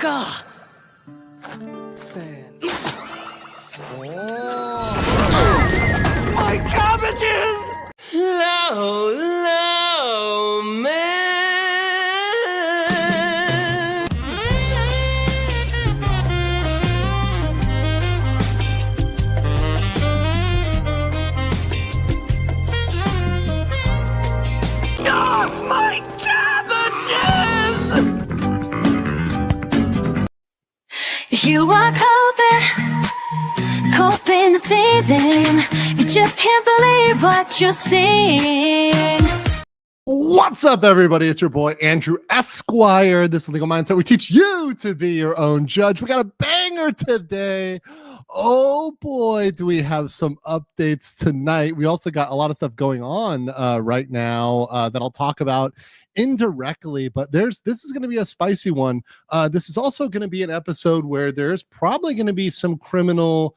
か。せーの。My cabbages! Low, low, man. Oh, my cabbages! You are coping the ceiling. You just can't believe what you're seeing. What's up, everybody? It's your boy, Andrew Esquire. This is Legal Mindset. We teach you to be your own judge. We got a banger today. Oh, boy, do we have some updates tonight. We also got a lot of stuff going on right now that I'll talk about indirectly, but this is going to be a spicy one. This is also going to be an episode where there's probably going to be some criminal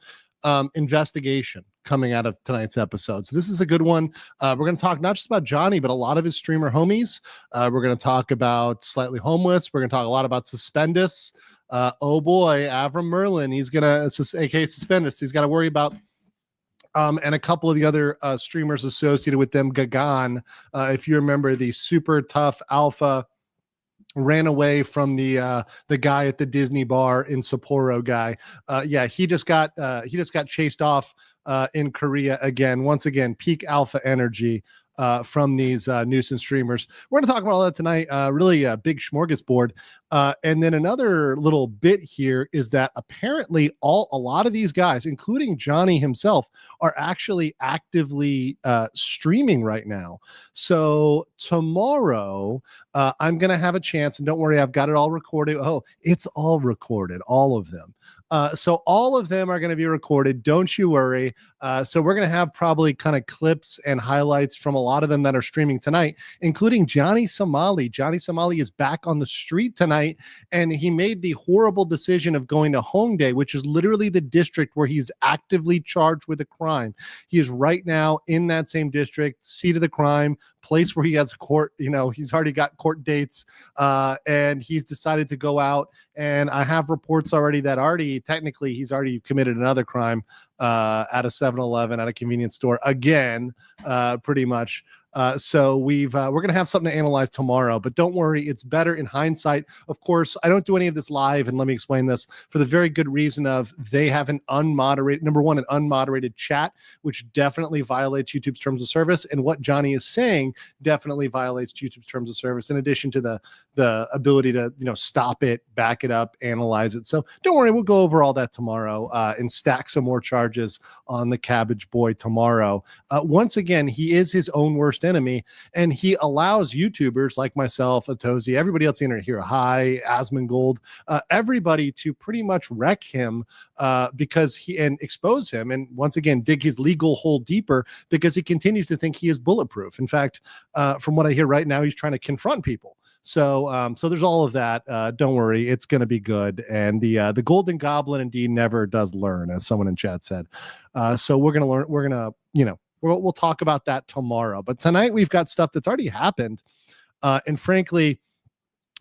investigation coming out of tonight's episode. So this is a good one. We're going to talk not just about Johnny, but a lot of his streamer homies. We're going to talk about Slightly Homeless. We're going to talk a lot about Suspendus. Oh boy, Avram Merlin. He's going to, aka Suspendus. He's got to worry about and a couple of the other streamers associated with them. Gagan, if you remember, the super tough alpha ran away from the guy at the Disney bar in Sapporo guy. Yeah, he just got chased off in Korea again. Once again, peak alpha energy from these nuisance streamers. We're going to talk about all that tonight. Really a big smorgasbord. And then another little bit here is that apparently a lot of these guys, including Johnny himself, are actually actively streaming right now. So tomorrow, I'm going to have a chance, and don't worry, I've got it all recorded. Oh, it's all recorded, all of them. So all of them are going to be recorded. Don't you worry. So we're going to have probably kind of clips and highlights from a lot of them that are streaming tonight, including Johnny Somali. Johnny Somali is back on the street tonight, and he made the horrible decision of going to Hongdae, which is literally the district where he's actively charged with a crime. He is right now in that same district, seat of the crime, place where he has court, he's already got court dates, and he's decided to go out. And I have reports already that technically he's already committed another crime at a 7-Eleven, at a convenience store again, pretty much. So we're going to have something to analyze tomorrow, but don't worry, it's better in hindsight. Of course, I don't do any of this live, and let me explain this, for the very good reason of they have an unmoderated chat, which definitely violates YouTube's terms of service, and what Johnny is saying definitely violates YouTube's terms of service, in addition to the ability to stop it, back it up, analyze it. So don't worry, we'll go over all that tomorrow and stack some more charges on the Cabbage Boy tomorrow. Once again, he is his own worst enemy, and he allows YouTubers like myself, Atozi, everybody else in here, Hi, Asmongold, everybody to pretty much wreck him because and expose him, and once again dig his legal hole deeper because he continues to think he is bulletproof. In fact, from what I hear right now, he's trying to confront people. So there's all of that. Don't worry, it's going to be good. And the Golden Goblin indeed never does learn, as someone in chat said. So we're going to learn. We're going to, we'll talk about that tomorrow. But tonight we've got stuff that's already happened. And frankly,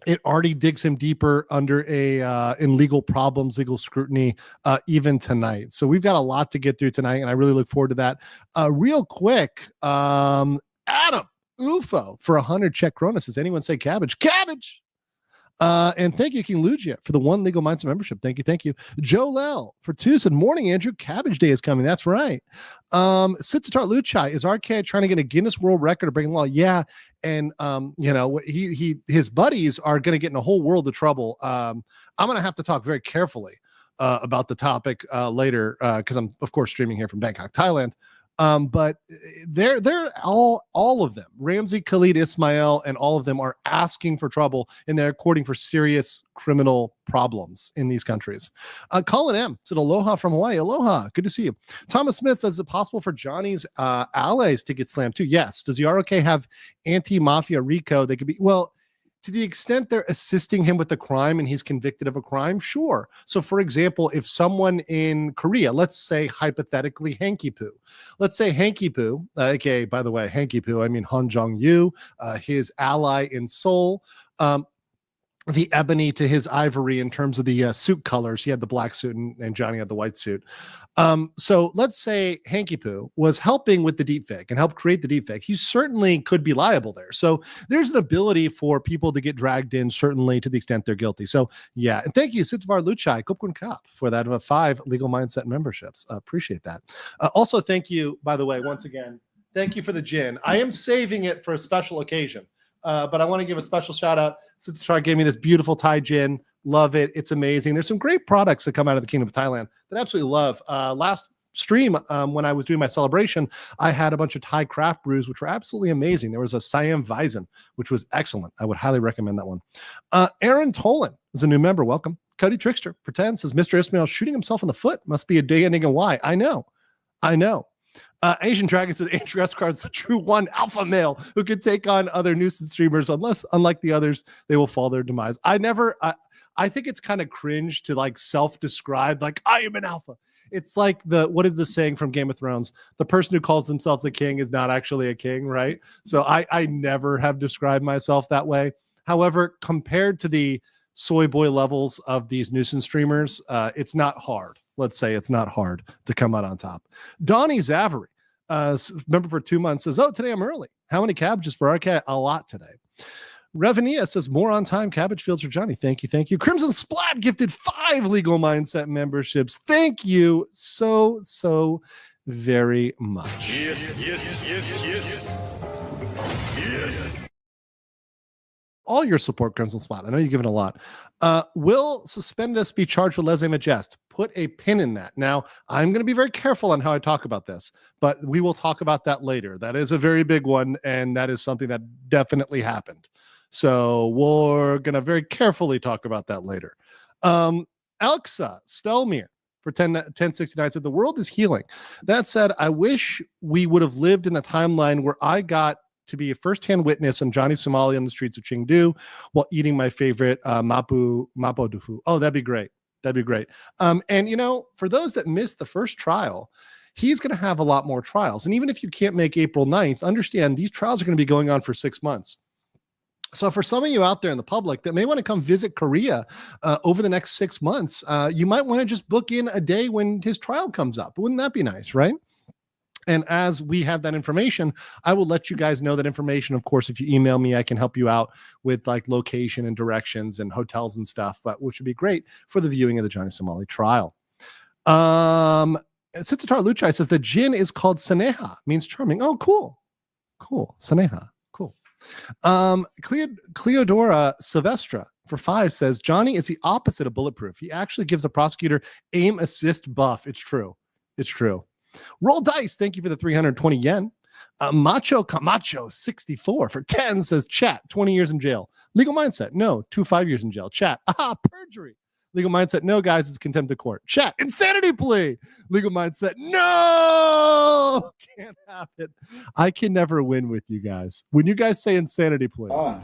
it already digs him deeper under in legal problems, legal scrutiny, even tonight. So we've got a lot to get through tonight, and I really look forward to that. Real quick, Adam UFO for 100 Czech Kronos. Does anyone say cabbage? Cabbage! And thank you, King Lugia, for the 1 Legal Mindset membership. Thank you. Joe Lell for 2 said, morning, Andrew. Cabbage Day is coming. That's right. Sitsatar Luchai, is RK trying to get a Guinness World Record of breaking law? Yeah. And, his buddies are going to get in a whole world of trouble. I'm going to have to talk very carefully about the topic later because I'm, of course, streaming here from Bangkok, Thailand. But they're all of them, Ramsey, Khalid, Ismail, and all of them are asking for trouble, and they're courting for serious criminal problems in these countries. Colin M said, aloha from Hawaii. Aloha. Good to see you. Thomas Smith says, is it possible for Johnny's allies to get slammed too? Yes. Does the ROK have anti-mafia RICO? They could be, well, to the extent they're assisting him with the crime and he's convicted of a crime, sure. So, for example, if someone in Korea, let's say hypothetically Hanky Poo, let's say Hanky Poo, aka, by the way, Hanky Poo, I mean Han Jong-yu, his ally in Seoul, the ebony to his ivory in terms of the suit colors. He had the black suit and Johnny had the white suit. So let's say Hanky Poo was helping with the deepfake and helped create the deepfake. He certainly could be liable there. So there's an ability for people to get dragged in, certainly to the extent they're guilty. So yeah, and thank you, Sitvar Luchai, Kupkun Kap, for that 5 Legal Mindset memberships. Appreciate that. Also, thank you, by the way, once again, thank you for the gin. I am saving it for a special occasion. But I want to give a special shout out. Sitvar gave me this beautiful Thai gin. Love it. It's amazing. There's some great products that come out of the Kingdom of Thailand that I absolutely love. Last stream, when I was doing my celebration, I had a bunch of Thai craft brews, which were absolutely amazing. There was a Siam Weizen, which was excellent. I would highly recommend that one. Aaron Tolan is a new member. Welcome. Cody Trickster pretends says Mr. Ismail shooting himself in the foot. Must be a day ending in Y. I know. Asian Dragon says Andrew Esquire is the true one alpha male who can take on other nuisance streamers, unlike the others, they will fall their demise. I think it's kind of cringe to like self-describe like I am an alpha. It's like what is the saying from Game of Thrones? The person who calls themselves a king is not actually a king, right? So I never have described myself that way. However, compared to the soy boy levels of these nuisance streamers, it's not hard. Let's say it's not hard to come out on top. Donnie Zavary, member for 2 months, says, today I'm early. How many cabbages for our cat? A lot today. Revenia says, more on time cabbage fields for Johnny. Thank you. Crimson Splat gifted 5 Legal Mindset memberships. Thank you so very much. Yes. All your support, Crimson Splat. I know you've given a lot. Will Suspendus be charged with lèse-majesté? Put a pin in that. Now, I'm going to be very careful on how I talk about this, but we will talk about that later. That is a very big one, and that is something that definitely happened. So we're going to very carefully talk about that later. Elxa Stelmir for 1069 said, the world is healing. That said, I wish we would have lived in the timeline where I got to be a first-hand witness on Johnny Somali on the streets of Chengdu while eating my favorite mapo dufu. Oh, that'd be great. And for those that missed the first trial, he's going to have a lot more trials. And even if you can't make April 9th, understand these trials are going to be going on for 6 months. So for some of you out there in the public that may want to come visit Korea over the next 6 months, you might want to just book in a day when his trial comes up. Wouldn't that be nice, right? And as we have that information, I will let you guys know that information. Of course, if you email me, I can help you out with like location and directions and hotels and stuff, but which would be great for the viewing of the Johnny Somali trial. Sitatar Luchai says the gin is called Saneha, means charming. Oh, cool. Saneha. Cool. Cleodora Silvestra for 5 says Johnny is the opposite of bulletproof. He actually gives a prosecutor aim assist buff. It's true. Roll dice. Thank you for the 320 yen. Macho Camacho 64 for 10 says chat 20 years in jail. Legal Mindset. No, 5 years in jail. Chat. Perjury. Legal Mindset. No, guys, it's contempt of court. Chat. Insanity plea. Legal Mindset. No, can't have it. I can never win with you guys. When you guys say insanity plea. Hell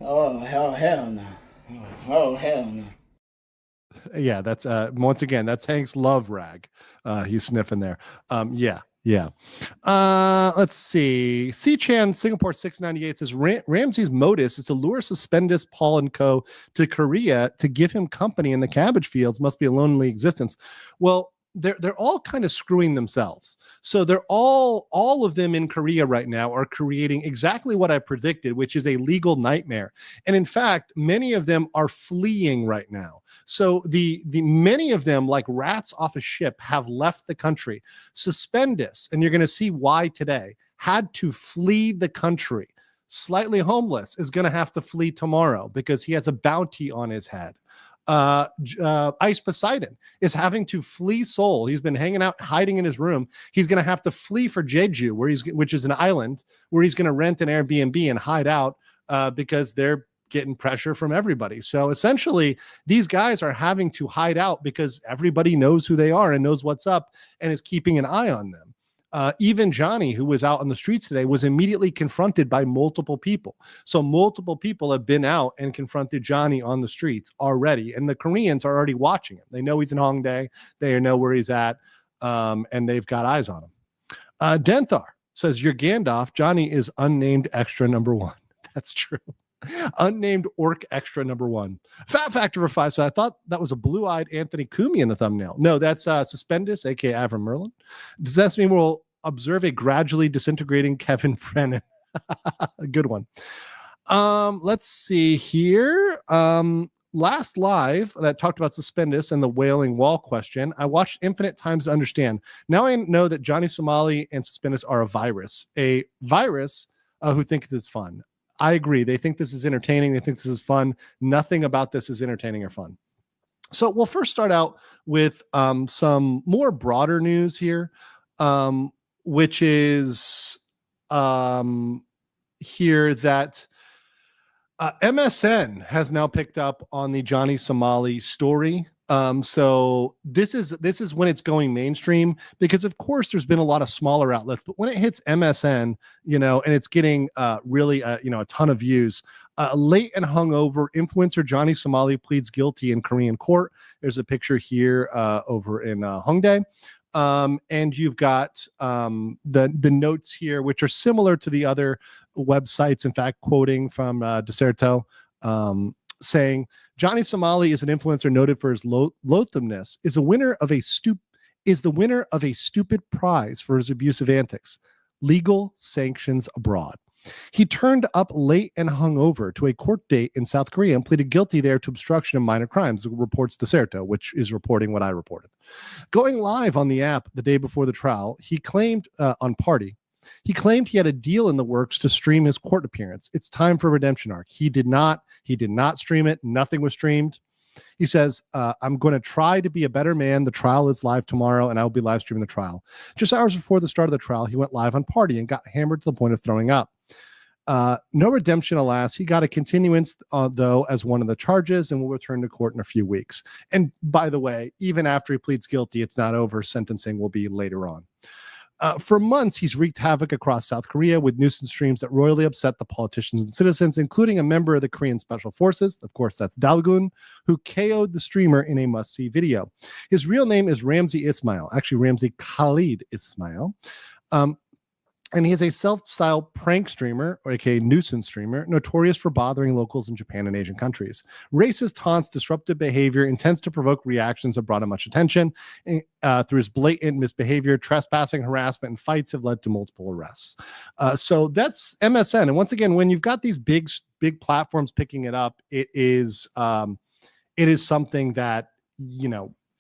no. Oh, hell no. Yeah, that's once again, that's Hank's love rag. He's sniffing there. Yeah. Let's see. C-Chan Singapore 698 says Ramsey's modus is to lure Suspendus, Paul and Co. to Korea to give him company in the cabbage fields. Must be a lonely existence. Well, they're all kind of screwing themselves. So they're all of them in Korea right now are creating exactly what I predicted, which is a legal nightmare. And in fact, many of them are fleeing right now. So the many of them, like rats off a ship, have left the country. Suspendus, and you're going to see why today, had to flee the country. Slightly Homeless is going to have to flee tomorrow because he has a bounty on his head. Ice Poseidon is having to flee Seoul. He's been hanging out, hiding in his room. He's going to have to flee for Jeju, which is an island where he's going to rent an Airbnb and hide out because they're getting pressure from everybody. So essentially, these guys are having to hide out because everybody knows who they are and knows what's up and is keeping an eye on them. Even Johnny, who was out on the streets today, was immediately confronted by multiple people. So multiple people have been out and confronted Johnny on the streets already. And the Koreans are already watching him. They know he's in Hongdae. They know where he's at. And they've got eyes on him. Denthar says, you're Gandalf. Johnny is unnamed extra number 1. That's true. Unnamed Orc Extra #1. Fat Factor for 5. So I thought that was a blue-eyed Anthony Kumi in the thumbnail. No, that's Suspendus, aka Avram Merlin. Does that mean we'll observe a gradually disintegrating Kevin Brennan? A good one. Let's see here. Last live that talked about Suspendus and the wailing wall question, I watched infinite times to understand. Now I know that Johnny Somali and Suspendus are a virus who thinks it's fun. I agree. They think this is entertaining. They think this is fun. Nothing about this is entertaining or fun. So we'll first start out with some more broader news here, which is here that MSN has now picked up on the Johnny Somali story. So this is when it's going mainstream, because of course there's been a lot of smaller outlets, but when it hits MSN, and it's getting really a ton of views. Late and hungover influencer Johnny Somali pleads guilty in Korean court. There's a picture here over in Hongdae. And you've got the notes here, which are similar to the other websites. In fact, quoting from Deserto, saying Johnny Somali is an influencer noted for his loathsomeness, is the winner of a stupid prize for his abusive antics. Legal sanctions abroad. He turned up late and hungover to a court date in South Korea and pleaded guilty there to obstruction of minor crimes, reports Deserto, which is reporting what I reported. Going live on the app the day before the trial, he claimed on Party, he claimed he had a deal in the works to stream his court appearance. It's time for a redemption arc. He did not stream it. Nothing was streamed. He says, I'm going to try to be a better man. The trial is live tomorrow, and I will be live streaming the trial. Just hours before the start of the trial, he went live on Party and got hammered to the point of throwing up. No redemption, alas. He got a continuance, though, as one of the charges, and will return to court in a few weeks. And by the way, even after he pleads guilty, it's not over. Sentencing will be later on. For months, he's wreaked havoc across South Korea with nuisance streams that royally upset the politicians and citizens, including a member of the Korean Special Forces. Of course, that's Dalgun, who KO'd the streamer in a must-see video. His real name is Ramzi Ismail, actually Ramzi Khalid Ismail. And he is a self-styled prank streamer, or aka nuisance streamer, notorious for bothering locals in Japan and Asian countries. Racist taunts, disruptive behavior, intends to provoke reactions have brought him much attention. Through his blatant misbehavior, trespassing, harassment, and fights have led to multiple arrests. So that's MSN. And once again, when you've got these big platforms picking it up, it is something that,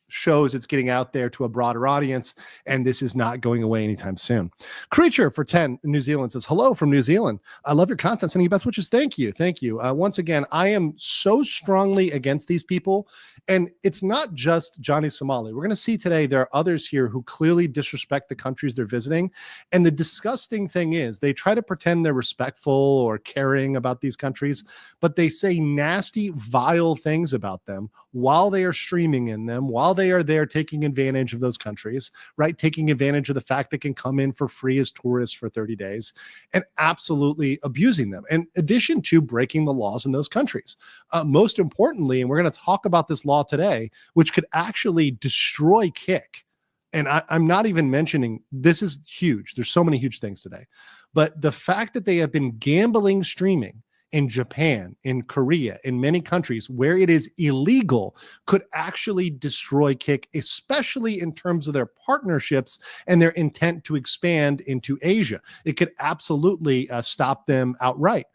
shows it's getting out there to a broader audience, and this is not going away anytime soon. Creature for 10 in New Zealand says, hello from New Zealand. I love your content. Sending you best wishes. Thank you. Once again, I am so strongly against these people, and it's not just Johnny Somali. We're going to see today there are others here who clearly disrespect the countries they're visiting, and the disgusting thing is they try to pretend they're respectful or caring about these countries, but they say nasty, vile things about them while they are streaming in them, while they are there taking advantage of those countries, right? Taking advantage of the fact they can come in for free as tourists for 30 days and absolutely abusing them, in addition to breaking the laws in those countries. Most importantly, and we're going to talk about this law today, which could actually destroy Kick. And I'm not even mentioning, this is huge. There's so many huge things today. But the fact that they have been gambling streaming in Japan, in Korea, in many countries where it is illegal, could actually destroy Kick, especially in terms of their partnerships and their intent to expand into Asia. It could absolutely stop them outright.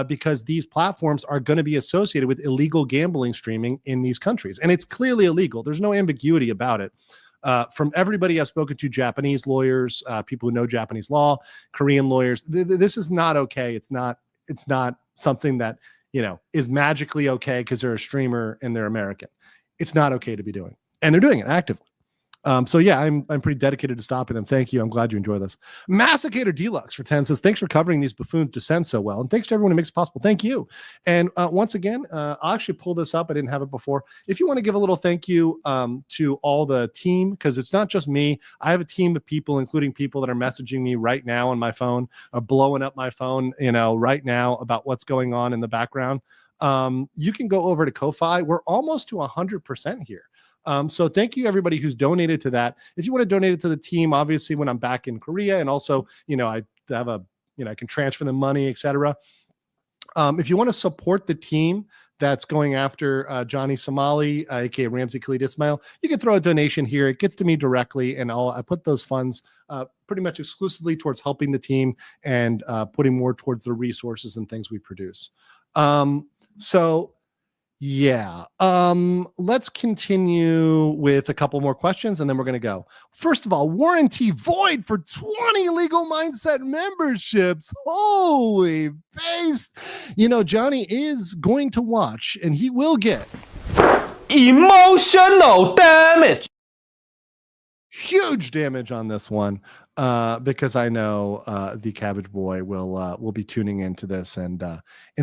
Because these platforms are going to be associated with illegal gambling streaming in these countries. And it's clearly illegal. There's no ambiguity about it. From everybody I've spoken to, Japanese lawyers, people who know Japanese law, Korean lawyers, this is not okay. It's not something that, is magically okay because they're a streamer and they're American. It's not okay to be doing. And they're doing it actively. So yeah, I'm pretty dedicated to stopping them. Thank you. I'm glad you enjoy this. Massicator Deluxe for 10 says, thanks for covering these buffoons' descent so well. And thanks to everyone who makes it possible. Thank you. And once again, I'll actually pull this up. I didn't have it before. If you want to give a little thank you to all the team, because it's not just me. I have a team of people, including people that are messaging me right now on my phone, are blowing up my phone, right now about what's going on in the background. You can go over to Ko-Fi. We're almost to 100% here. So thank you everybody who's donated to that. If you want to donate it to the team, obviously when I'm back in Korea, and also, I have I can transfer the money, etc. If you want to support the team that's going after Johnny Somali, aka Ramsey Khalid Ismail, you can throw a donation here. It gets to me directly, and I put those funds pretty much exclusively towards helping the team and putting more towards the resources and things we produce. So yeah, let's continue with a couple more questions and then we're going to go. First of all, warranty void for 20 Legal Mindset memberships. Holy base. You know, Johnny is going to watch and he will get Emotional damage. huge damage on this one because I know the Cabbage Boy will be tuning into this and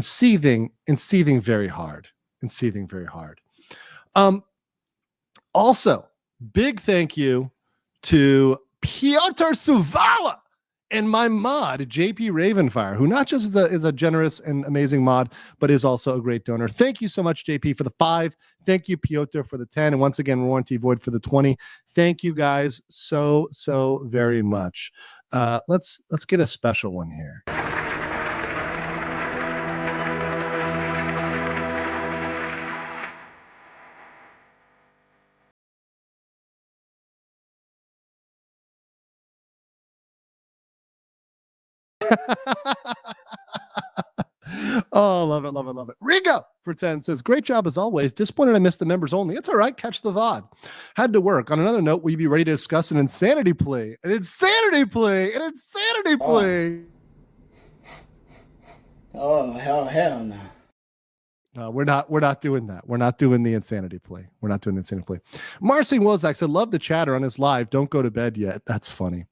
seething very hard. Also, big thank you to Piotr Suvala and my mod, JP Ravenfire, who not just is a generous and amazing mod, but is also a great donor. Thank you so much, JP, for the 5. Thank you, Piotr, for the 10. And once again, Warranty Void for the 20. Thank you guys so very much. Let's get a special one here. Oh, love it. Rigo for 10 says, great job as always. Disappointed I missed the members only. It's all right. Catch the VOD. Had to work. On another note, will you be ready to discuss an insanity plea? An insanity plea. Oh, hell no. We're not doing that. We're not doing the insanity plea. Marcy Wozak said, love the chatter on his live. Don't go to bed yet. That's funny.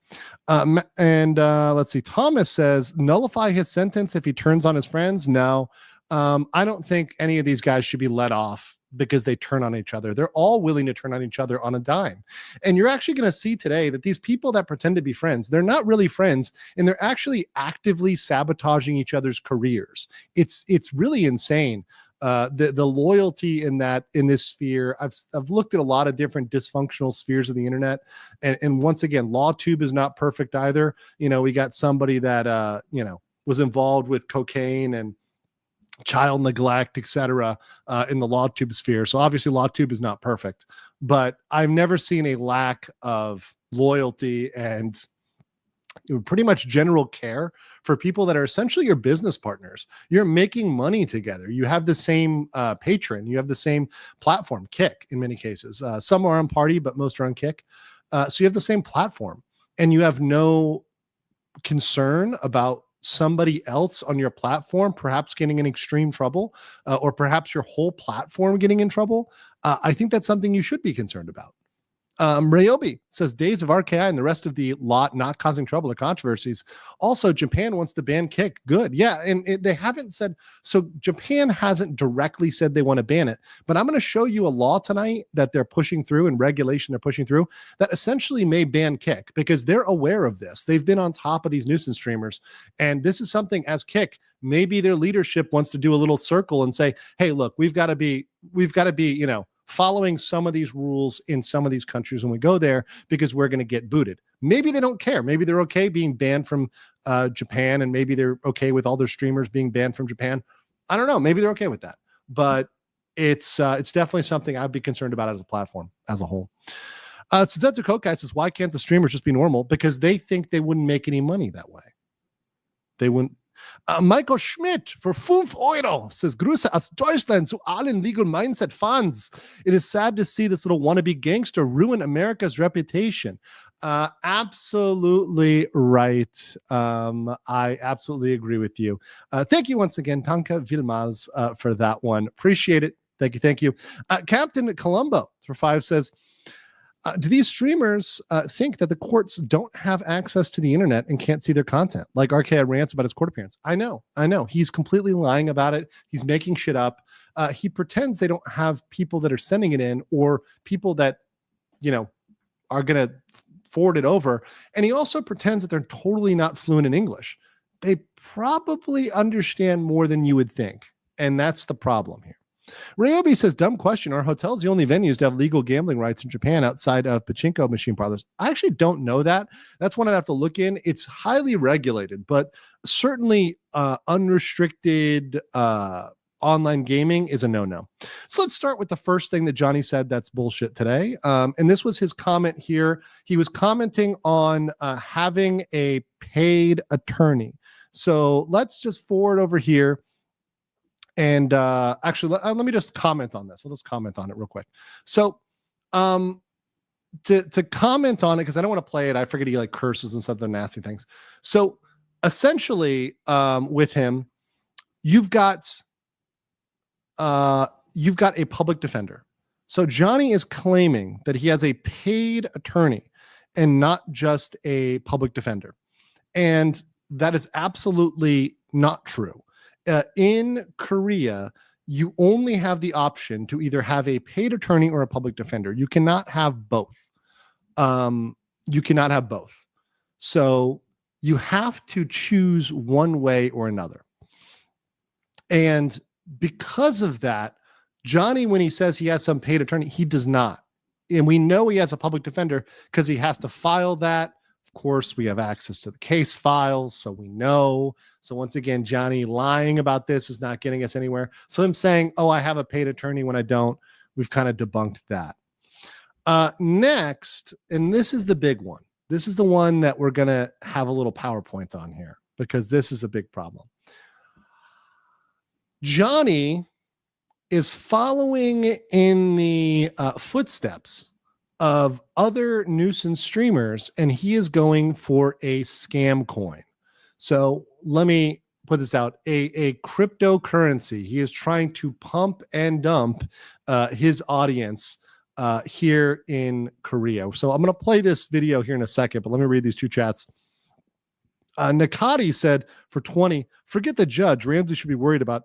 Let's see. Thomas says, nullify his sentence if he turns on his friends. No, I don't think any of these guys should be let off because they turn on each other. They're all willing to turn on each other on a dime. And you're actually going to see today that these people that pretend to be friends, they're not really friends, and they're actually actively sabotaging each other's careers. It's really insane. The loyalty in this sphere. I've looked at a lot of different dysfunctional spheres of the internet, and once again, LawTube is not perfect either. You know, we got somebody that was involved with cocaine and child neglect, etc., in the LawTube sphere. So obviously, LawTube is not perfect, but I've never seen a lack of loyalty and pretty much general care for people that are essentially your business partners. You're making money together. You have the same patron. You have the same platform, Kick, in many cases. Some are on Party, but most are on Kick. So you have the same platform, and you have no concern about somebody else on your platform perhaps getting in extreme trouble, or perhaps your whole platform getting in trouble. I think that's something you should be concerned about. Ryobi says days of RKI and the rest of the lot not causing trouble or controversies. Also, Japan wants to ban Kick. Good. Yeah. And they haven't said, so Japan hasn't directly said they want to ban it, but I'm going to show you a law tonight that they're pushing through and regulation they're pushing through that essentially may ban Kick because they're aware of this. They've been on top of these nuisance streamers. And this is something as Kick, maybe their leadership wants to do a little circle and say, hey, look, we've got to be, following some of these rules in some of these countries when we go there because we're going to get booted. Maybe they don't care. Maybe they're okay being banned from Japan, and maybe they're okay with all their streamers being banned from Japan. I don't know. Maybe they're okay with that. But it's definitely something I'd be concerned about as a platform as a whole. Suzetsu Kokai says, why can't the streamers just be normal? Because they think they wouldn't make any money that way. They wouldn't. Michael Schmidt for €5 says, Grüße aus Deutschland zu allen Legal Mindset fans. It is sad to see this little wannabe gangster ruin America's reputation. Absolutely right. I absolutely agree with you. Thank you once again, Tanka Vilmaz, for that one. Appreciate it. Thank you. Captain Colombo for 5 says, do these streamers think that the courts don't have access to the internet and can't see their content? Like RKI rants about his court appearance. I know. He's completely lying about it. He's making shit up. He pretends they don't have people that are sending it in or people that, are going to forward it over. And he also pretends that they're totally not fluent in English. They probably understand more than you would think. And that's the problem here. Ryobi says, dumb question. Are hotels the only venues to have legal gambling rights in Japan outside of pachinko machine parlors? I actually don't know that. That's one I'd have to look in. It's highly regulated, but certainly unrestricted online gaming is a no-no. So let's start with the first thing that Johnny said that's bullshit today. And this was his comment here. He was commenting on having a paid attorney. So let's just forward over here. And actually, let me just comment on this. Let's comment on it real quick. So to comment on it, because I don't want to play it. I forget he like curses and stuff, the nasty things. So essentially with him, you've got a public defender. So Johnny is claiming that he has a paid attorney and not just a public defender. And that is absolutely not true. In Korea, you only have the option to either have a paid attorney or a public defender. You cannot have both. You cannot have both. So you have to choose one way or another. And because of that, Johnny, when he says he has some paid attorney, he does not. And we know he has a public defender because he has to file that. Of course, we have access to the case files, so we know. So once again, Johnny lying about this is not getting us anywhere. So him saying, oh, I have a paid attorney when I don't, we've kind of debunked that. Next, and this is the big one. This is the one that we're going to have a little PowerPoint on here because this is a big problem. Johnny is following in the footsteps of other nuisance streamers, and he is going for a scam coin. So let me put this out, a cryptocurrency. He is trying to pump and dump his audience here in Korea. So I'm going to play this video here in a second, but let me read these two chats. Nakati said for 20, forget the judge. Ramsey should be worried about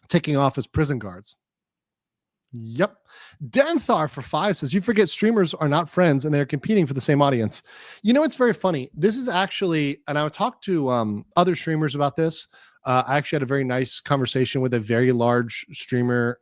taking off his prison guards. Yep. Danthar for 5 says, you forget streamers are not friends and they're competing for the same audience. You know, it's very funny. This is actually, and I talked to other streamers about this. I actually had a very nice conversation with a very large streamer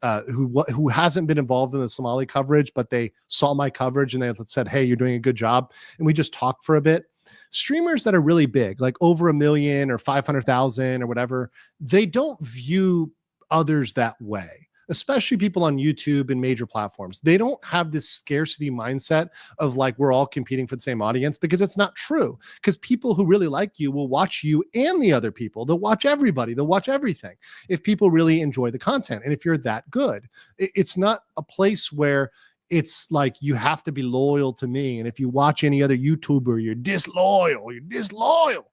who hasn't been involved in the Somali coverage, but they saw my coverage and they said, hey, you're doing a good job. And we just talked for a bit. Streamers that are really big, like over 1 million or 500,000 or whatever, they don't view others that way, especially people on YouTube and major platforms. They don't have this scarcity mindset of like, we're all competing for the same audience, because it's not true. Because people who really like you will watch you and the other people. They'll watch everybody. They'll watch everything if people really enjoy the content. And if you're that good, it's not a place where it's like you have to be loyal to me. And if you watch any other YouTuber, you're disloyal. You're disloyal.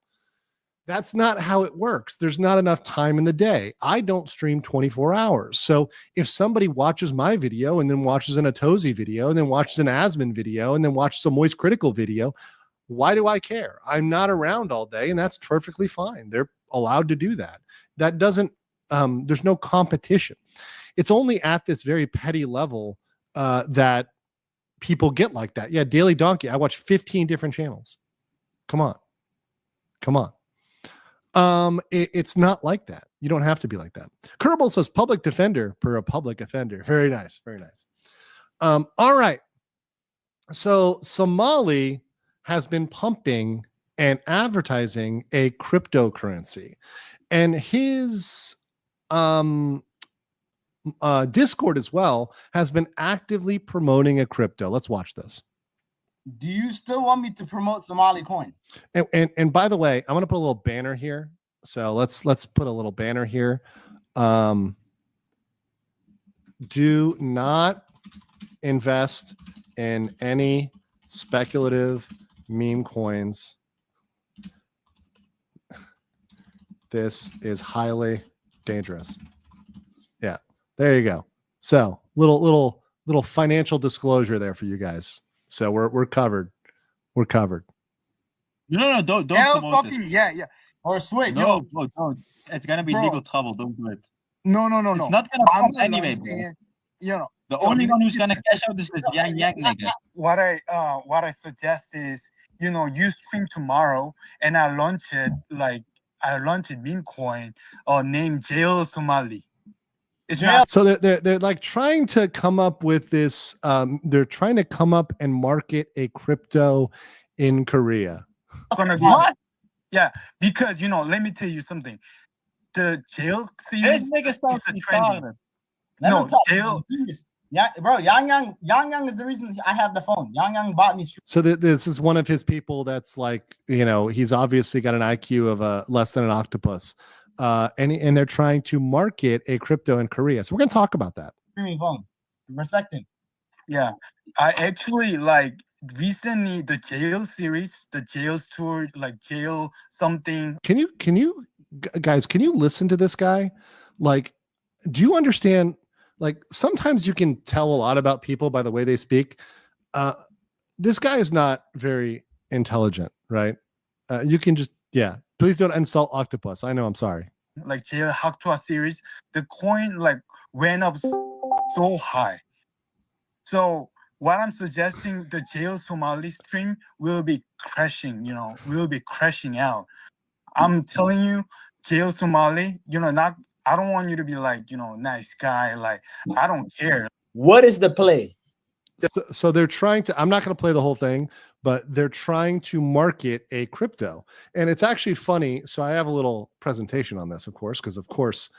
That's not how it works. There's not enough time in the day. I don't stream 24 hours. So if somebody watches my video and then watches an Atozi video and then watches an Asman video and then watches a Moist Critical video, why do I care? I'm not around all day, and that's perfectly fine. They're allowed to do that. That doesn't, there's no competition. It's only at this very petty level that people get like that. Yeah, Daily Donkey, I watch 15 different channels. Come on. Come on. It's not like that. You don't have to be like that. Kerbal says public defender per a public offender. Very nice. Very nice. All right. So Somali has been pumping and advertising a cryptocurrency, and his Discord as well has been actively promoting a crypto. Let's watch this. Do you still want me to promote Somali coin? And by the way, I'm going to put a little banner here. So let's put a little banner here. Do not invest in any speculative meme coins. This is highly dangerous. Yeah, there you go. So little financial disclosure there for you guys. So we're covered. We're covered. No, don't promote it. Yeah. Or switch. No, don't. It's gonna be legal trouble. Don't do it. No. It's not gonna come anyway, bro. You know, The only one who's gonna cash out this is Yang nigga. what I suggest is, you stream tomorrow and I launch it meme coin named Jail Somali. It's Yeah. not. So they're like trying to come up with this. They're trying to come up and market a crypto in Korea. Gonna be. What? Yeah, because let me tell you something. The jail series This nigga sounds is a trending. retarded. Let No, him talk. jail. Yeah, bro, Yang is the reason I have the phone. Yang bought me. So this is one of his people that's like, he's obviously got an IQ of less than an octopus. And they're trying to market a crypto in Korea. So we're going to talk about that. Streaming phone. Respect him. Yeah, I actually recently the jail series, the jail tour, like jail something. Can you guys, can you listen to this guy? Like, do you understand? Like, sometimes you can tell a lot about people by the way they speak. This guy is not very intelligent, right? You can just, please don't insult octopus. I know, I'm sorry. Like jail Haktua series, the coin went up so high. So what I'm suggesting, the jail Somali stream will be crashing, will be crashing out. I'm telling you, jail Somali, I don't want you to be nice guy. Like, I don't care. What is the play? So they're trying to, I'm not going to play the whole thing, but they're trying to market a crypto. And it's actually funny. So I have a little presentation on this, of course, because of course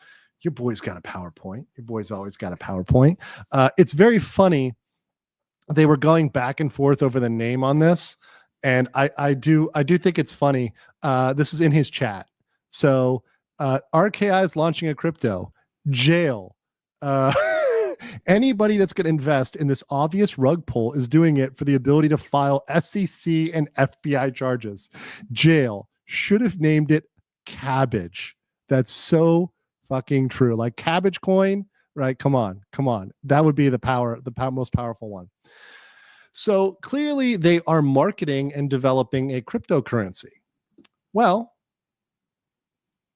your boy's got a PowerPoint. Your boy's always got a PowerPoint. It's very funny. They were going back and forth over the name on this. And I do think it's funny. This is in his chat. So RKI is launching a crypto. Jail. Anybody that's going to invest in this obvious rug pull is doing it for the ability to file SEC and FBI charges. Jail. Should have named it Cabbage. That's so fucking true. Like Cabbage coin, right? Come on. That would be the most powerful one. So clearly they are marketing and developing a cryptocurrency. Well,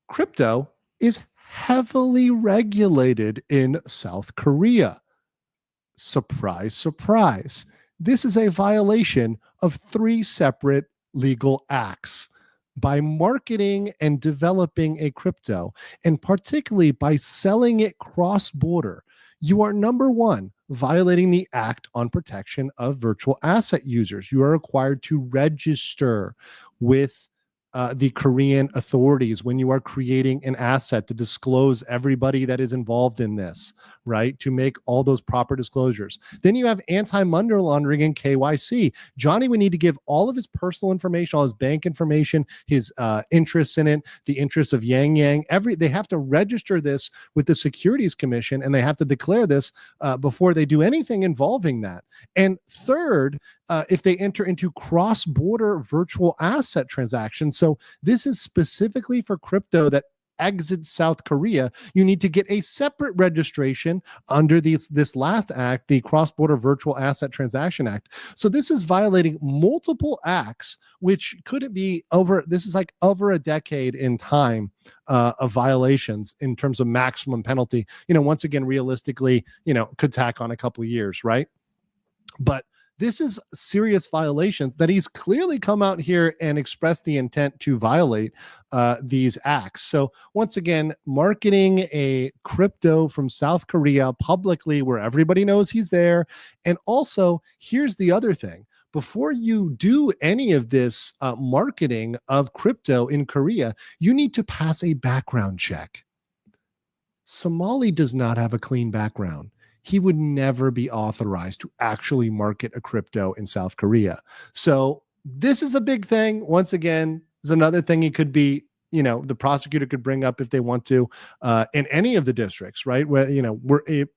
crypto is heavily regulated in South Korea. Surprise, surprise. This is a violation of 3 separate legal acts. By marketing and developing a crypto, and particularly by selling it cross-border, you are, number one, violating the Act on Protection of Virtual Asset Users. You are required to register with the Korean authorities when you are creating an asset to disclose everybody that is involved in this, right? To make all those proper disclosures. Then you have anti-money laundering and KYC. Johnny would need to give all of his personal information, all his bank information, his interests in it, the interests of Yang. They have to register this with the Securities Commission, and they have to declare this before they do anything involving that. And third, if they enter into cross-border virtual asset transactions. So this is specifically for crypto that exits South Korea. You need to get a separate registration under this last act, the Cross-Border Virtual Asset Transaction Act. So this is violating multiple acts, which couldn't be over. This is like over a decade in time of violations in terms of maximum penalty. Once again, realistically, could tack on a couple of years, right? But this is serious violations that he's clearly come out here and expressed the intent to violate these acts. So once again, marketing a crypto from South Korea publicly where everybody knows he's there. And also, here's the other thing. Before you do any of this marketing of crypto in Korea, you need to pass a background check. Somali does not have a clean background. He would never be authorized to actually market a crypto in South Korea. So this is a big thing. Once again, is another thing he could be, the prosecutor could bring up if they want to in any of the districts, right? Where,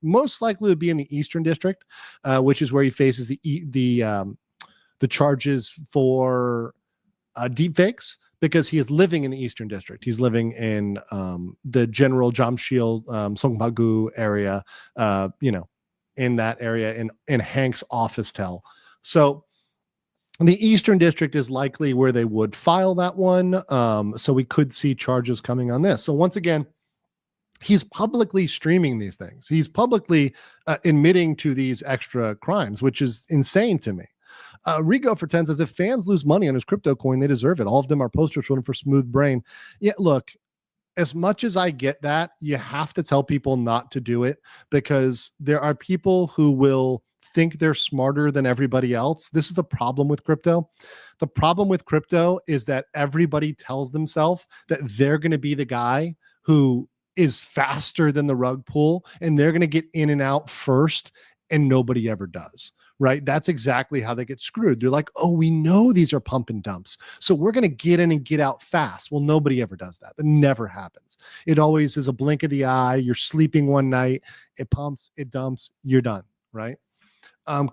most likely would be in the Eastern District, which is where he faces the charges for deepfakes, because he is living in the Eastern District. He's living in the General Jamshil Songpagu area, in that area in Hank's office tell. So the Eastern District is likely where they would file that one. So we could see charges coming on this. So once again, he's publicly streaming these things. He's publicly admitting to these extra crimes, which is insane to me. Rigo for 10 says, if fans lose money on his crypto coin, they deserve it. All of them are poster children for Smooth Brain. Yeah, look, as much as I get that, you have to tell people not to do it, because there are people who will think they're smarter than everybody else. This is a problem with crypto. The problem with crypto is that everybody tells themselves that they're going to be the guy who is faster than the rug pull, and they're going to get in and out first, and nobody ever does. Right? That's exactly how they get screwed. They're like, oh, we know these are pump and dumps, so we're going to get in and get out fast. Well, nobody ever does that. That never happens. It always is a blink of the eye. You're sleeping one night, it pumps, it dumps, you're done. Right?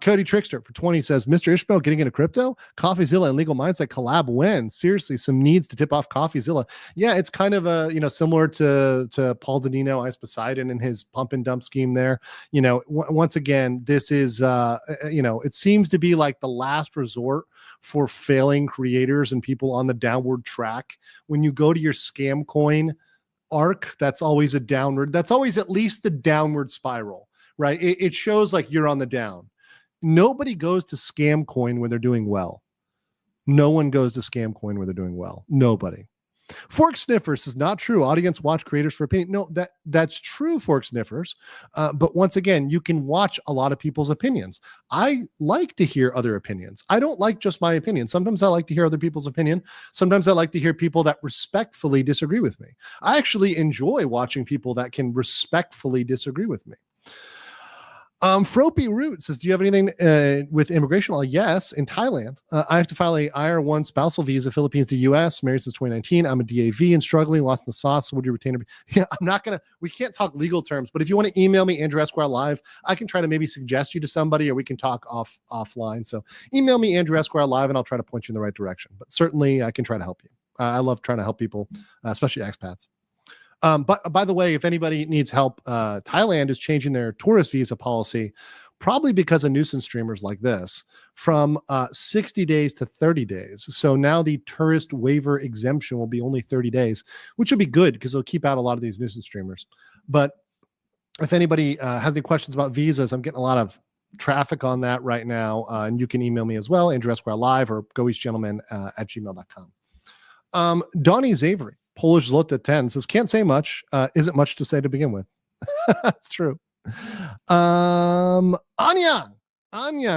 Cody Trickster for 20 says, Mr. Ishmael getting into crypto? CoffeeZilla and Legal Mindset collab when? Seriously, some needs to tip off CoffeeZilla. Yeah, it's kind of similar to Paul Danino, Ice Poseidon, and his pump and dump scheme there. Once again, this is it seems to be like the last resort for failing creators and people on the downward track. When you go to your scam coin arc, that's always a downward. That's always at least the downward spiral, right? It shows like you're on the down. Nobody goes to scam coin when they're doing well. No one goes to scam coin when they're doing well. Nobody. Fork Sniffers is not true. Audience watch creators for opinion. No, that's true, Fork Sniffers. But once again, you can watch a lot of people's opinions. I like to hear other opinions. I don't like just my opinion. Sometimes I like to hear other people's opinion. Sometimes I like to hear people that respectfully disagree with me. I actually enjoy watching people that can respectfully disagree with me. Fropey Root says, do you have anything with immigration law? Yes, in Thailand. I have to file a IR1 spousal visa, Philippines to US, married since 2019. I'm a DAV and struggling, lost in the sauce. So would you retain? Yeah, we can't talk legal terms, but if you want to email me, Andrew Esquire Live, I can try to maybe suggest you to somebody, or we can talk offline. So email me, Andrew Esquire Live, and I'll try to point you in the right direction. But certainly I can try to help you. I love trying to help people, especially expats. But by the way, if anybody needs help, Thailand is changing their tourist visa policy, probably because of nuisance streamers like this, from 60 days to 30 days. So now the tourist waiver exemption will be only 30 days, which will be good because they'll keep out a lot of these nuisance streamers. But if anybody has any questions about visas, I'm getting a lot of traffic on that right now. And you can email me as well, Andrew Esquire Live or goeastgentleman at gmail.com. Donnie Zavery, Polish Zlota 10 says, can't say much. Isn't much to say to begin with. That's true. Anyang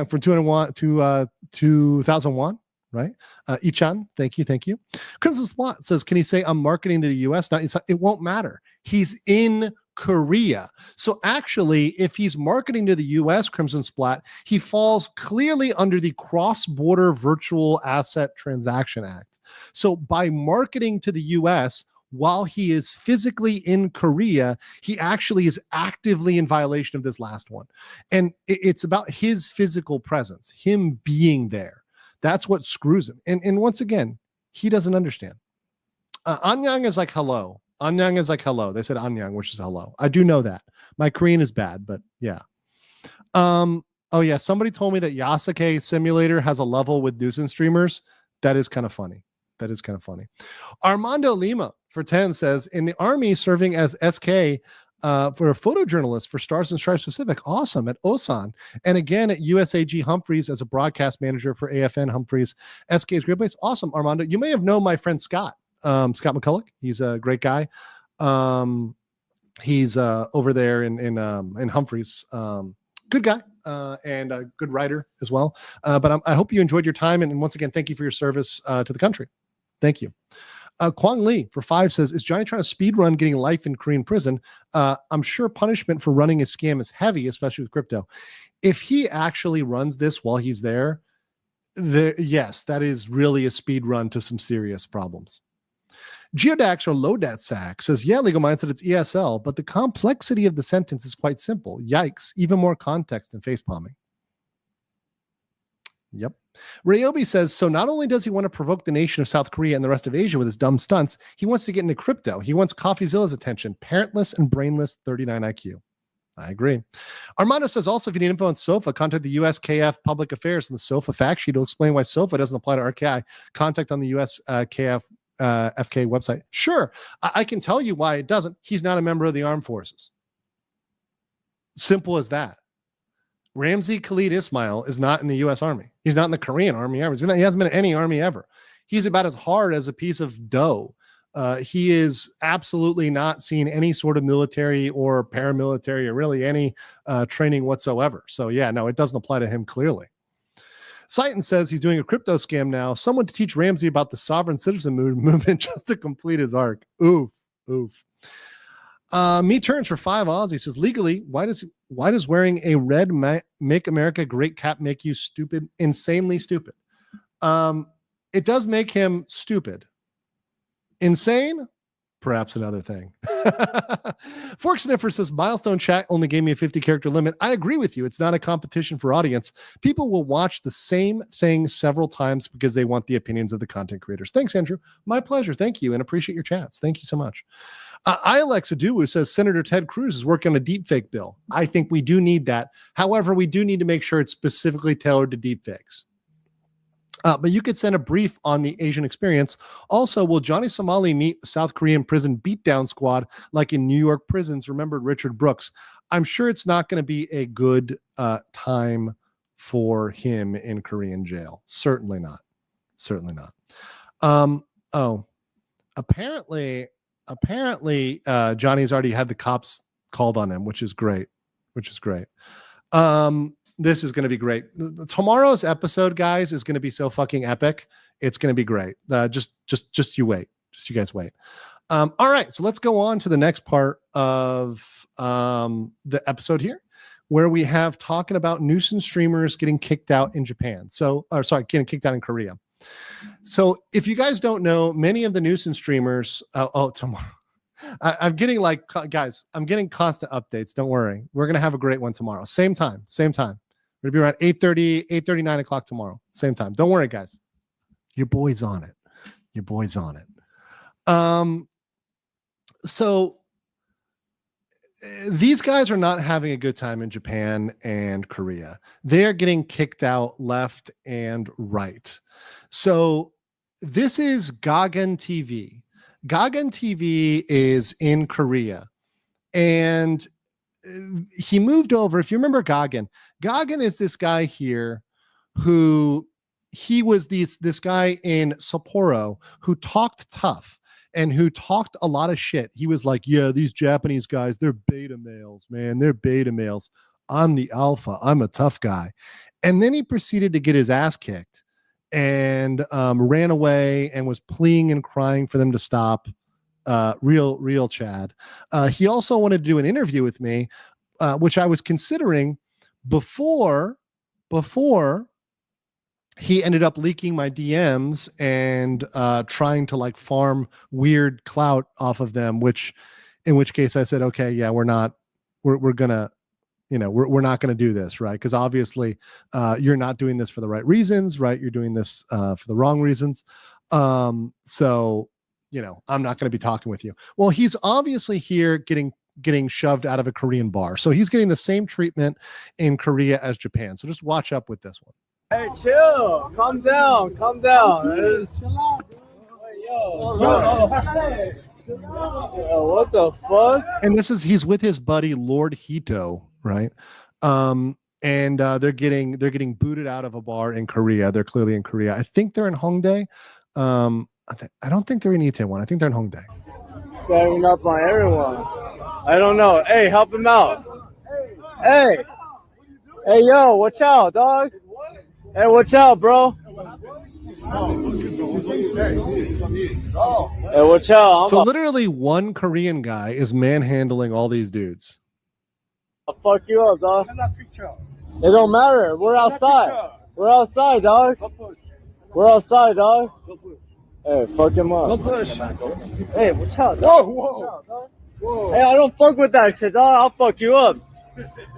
for 2001, right? Ichan, thank you. Crimson Spot says, can he say I'm marketing to the US? Not, it won't matter. He's in Korea. So actually, if he's marketing to the US, Crimson Splat, he falls clearly under the Cross-Border Virtual Asset Transaction Act. So by marketing to the US while he is physically in Korea, he actually is actively in violation of this last one. And it's about his physical presence, him being there. That's what screws him. And once again, he doesn't understand. Anyang is like hello. Anyang is like hello. They said Anyang, which is hello. I do know that. My Korean is bad, but yeah. Oh yeah, somebody told me that Yasuke Simulator has a level with nuisance streamers. That is kind of funny. Armando Lima for 10 says, in the Army serving as SK for a photojournalist for Stars and Stripes Pacific. Awesome. At Osan. And again at USAG Humphreys as a broadcast manager for AFN Humphreys. SK is great place. Awesome, Armando. You may have known my friend Scott. Scott McCulloch. He's a great guy. He's over there in Humphreys. Good guy and a good writer as well. But I hope you enjoyed your time. And once again, thank you for your service to the country. Thank you. Kwang Lee for 5 says, is Johnny trying to speed run getting life in Korean prison? I'm sure punishment for running a scam is heavy, especially with crypto. If he actually runs this while he's there, yes, that is really a speed run to some serious problems. Geodax or Lodatsack says, yeah, Legal Mindset, it's ESL, but the complexity of the sentence is quite simple. Yikes, even more context than face palming. Yep. Ryobi says, so not only does he want to provoke the nation of South Korea and the rest of Asia with his dumb stunts, he wants to get into crypto. He wants CoffeeZilla's attention. Parentless and brainless, 39 IQ. I agree. Armando says, also, if you need info on SOFA, contact the USKF Public Affairs and the SOFA fact sheet will explain why SOFA doesn't apply to RKI. Contact on the USKF FK website. Sure, I can tell you why it doesn't. He's not a member of the armed forces. Simple as that. Ramzi Khalid Ismail is not in the U.S. Army. He's not in the Korean Army ever. He hasn't been in any army ever. He's about as hard as a piece of dough He is absolutely not seeing any sort of military or paramilitary or really any training whatsoever. So yeah, no, it doesn't apply to him clearly. Inciting says he's doing a crypto scam now. Someone to teach Ramsey about the sovereign citizen movement just to complete his arc. Oof. Me turns for 5 Oz. He says, legally, why does wearing a red Make America Great cap make you stupid? Insanely stupid. It does make him stupid. Insane? Perhaps another thing. Fork Sniffer says, Milestone chat only gave me a 50 character limit. I agree with you. It's not a competition for audience. People will watch the same thing several times because they want the opinions of the content creators. Thanks, Andrew. My pleasure. Thank you, and appreciate your chats. Thank you so much. Ilex Aduwu says, Senator Ted Cruz is working on a deepfake bill. I think we do need that. However, we do need to make sure it's specifically tailored to deepfakes. But you could send a brief on the Asian experience. Also, will Johnny Somali meet South Korean prison beatdown squad like in New York prisons? Remembered Richard Brooks. I'm sure it's not going to be a good time for him in Korean jail. Certainly not. Apparently, Johnny's already had the cops called on him, which is great. This is going to be great. Tomorrow's episode, guys, is going to be so fucking epic. It's going to be great. Just you wait. Just you guys wait. All right. So let's go on to the next part of the episode here, where we have talking about nuisance streamers getting kicked out in Japan. Getting kicked out in Korea. So if you guys don't know, many of the nuisance streamers, tomorrow. I'm getting I'm getting constant updates. Don't worry. We're going to have a great one tomorrow. Same time. We're going to be around 8:30, 9 o'clock tomorrow. Same time. Don't worry, guys. Your boy's on it. So these guys are not having a good time in Japan and Korea. They're getting kicked out left and right. So this is Gagan TV. Gagan TV is in Korea. And he moved over. If you remember Gagan is this guy here who he was this guy in Sapporo who talked tough and who talked a lot of shit. He was like, yeah, these Japanese guys, they're beta males, man. They're beta males. I'm the alpha. I'm a tough guy. And then he proceeded to get his ass kicked and ran away and was pleading and crying for them to stop. Real Chad. He also wanted to do an interview with me, which I was considering before he ended up leaking my DMs and trying to farm weird clout off of them, in which case I said, okay, yeah, we're not gonna do this, right? Because obviously you're not doing this for the right reasons, right? You're doing this for the wrong reasons. So I'm not going to be talking with you. Well, he's obviously here getting shoved out of a Korean bar. So he's getting the same treatment in Korea as Japan. So just watch up with this one. Hey, chill. Calm down. Yo, what the fuck? And he's with his buddy Lord Hito, right? And they're getting booted out of a bar in Korea. They're clearly in Korea. I think they're in Hongdae. I don't think they're in Itaewon. I think they're in Hongdae. Standing up on everyone. I don't know. Hey, help him out. Hey, yo, watch out, dog. Hey, watch out, bro. Hey, watch out. So literally one Korean guy is manhandling all these dudes. I'll fuck you up, dog. It don't matter. We're outside, dog. Hey, fuck him up. Hey, watch out, dog. Whoa. Hey, I don't fuck with that shit, dog. I'll fuck you up.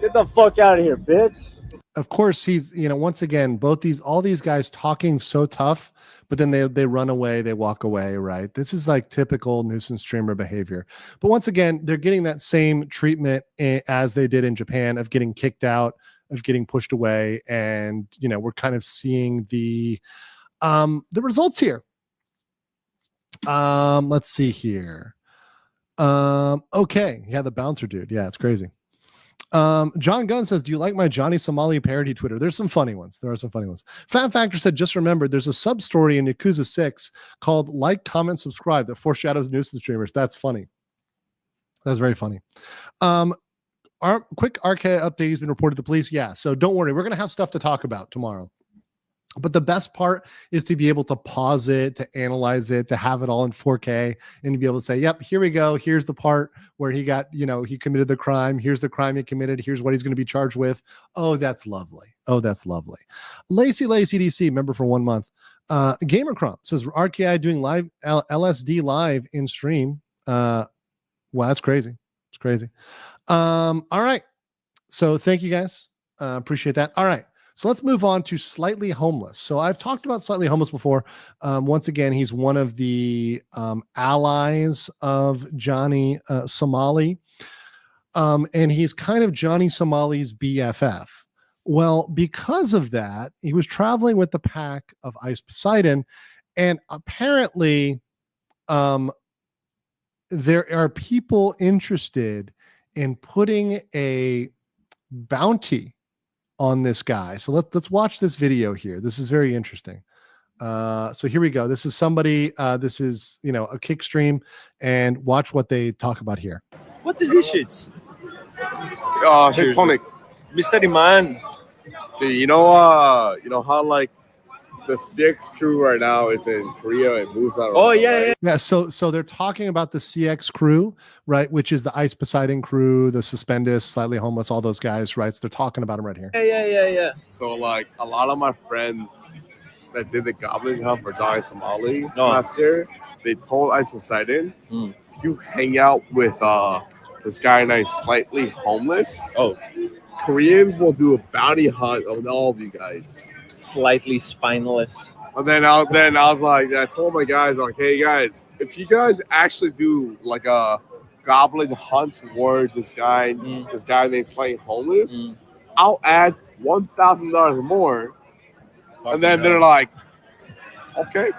Get the fuck out of here, bitch. Of course, he's, once again, all these guys talking so tough, but then they run away, they walk away, right? This is like typical nuisance streamer behavior. But once again, they're getting that same treatment as they did in Japan of getting kicked out, of getting pushed away. And, we're kind of seeing the results here. Let's see here. Okay. Yeah, the bouncer dude. Yeah, it's crazy. John Gunn says, do you like my Johnny Somali parody Twitter? There's some funny ones. There are some funny ones. Fan Factor said, just remember, there's a sub story in Yakuza 6 called Like, Comment, Subscribe that foreshadows nuisance streamers. That's funny. That's very funny. Our quick RK update has been reported to police. Yeah, so don't worry. We're going to have stuff to talk about tomorrow. But the best part is to be able to pause it, to analyze it, to have it all in 4K, and to be able to say, yep, here we go. Here's the part where he got, he committed the crime. Here's the crime he committed. Here's what he's going to be charged with. Oh, that's lovely. Oh, that's lovely. Lacy DC, member for 1 month. Gamercrom says, RKI doing live LSD live in stream. Wow, that's crazy. It's crazy. All right. So thank you guys. Appreciate that. All right. So let's move on to Slightly Homeless. So I've talked about Slightly Homeless before. Once again, he's one of the allies of Johnny Somali. And he's kind of Johnny Somali's BFF. Well, because of that, he was traveling with the pack of Ice Poseidon. And apparently, there are people interested in putting a bounty on this guy. So let's watch this video here. This is very interesting. So here we go. This is somebody, this is, a kick stream, and watch what they talk about here. What is this shit? Tectonic. Mystery man. Dude, you know how like the CX crew right now is in Korea and moves out. Oh yeah. Yeah. So they're talking about the CX crew, right? Which is the Ice Poseidon crew, the Suspendus, Slightly Homeless, all those guys, right? So they're talking about them right here. Yeah. So like a lot of my friends that did the Goblin Hunt for Johnny Somali last year, they told Ice Poseidon, if you hang out with this guy named Slightly Homeless, Koreans will do a bounty hunt on all of you guys. Slightly spineless. And then I was like, I told my guys, like, hey guys, if you guys actually do like a goblin hunt towards this guy named Slightly Homeless, I'll add $1,000 more. And then they're like, okay.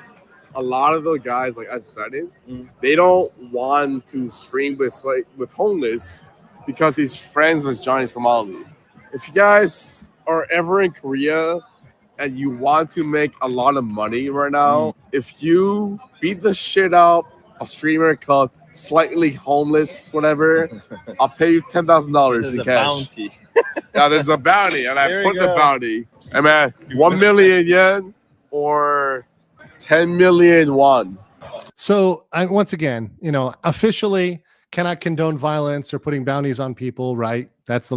A lot of the guys, like as Poseidon, they don't want to stream with Homeless because he's friends with Johnny Somali. If you guys are ever in Korea and you want to make a lot of money right now, if you beat the shit out a streamer called Slightly Homeless, whatever, I'll pay you $10,000 in cash. Bounty. Yeah, there's a bounty, and I put the bounty. Hey man, 1 million yen or 10 million won. So once again, officially cannot condone violence or putting bounties on people, right? That's the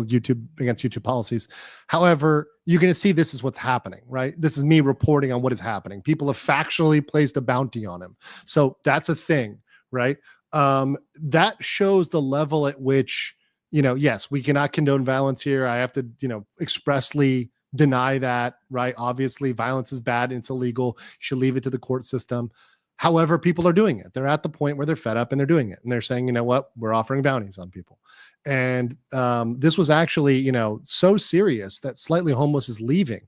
against YouTube policies. However, you're going to see this is what's happening, right? This is me reporting on what is happening. People have factually placed a bounty on him. So that's a thing, right? That shows the level at which, yes, we cannot condone violence here. I have to, expressly deny that, right? Obviously, violence is bad and it's illegal. You should leave it to the court system. However, people are doing it. They're at the point where they're fed up and they're doing it. And they're saying, you know what? We're offering bounties on people. And this was actually, so serious that Slightly Homeless is leaving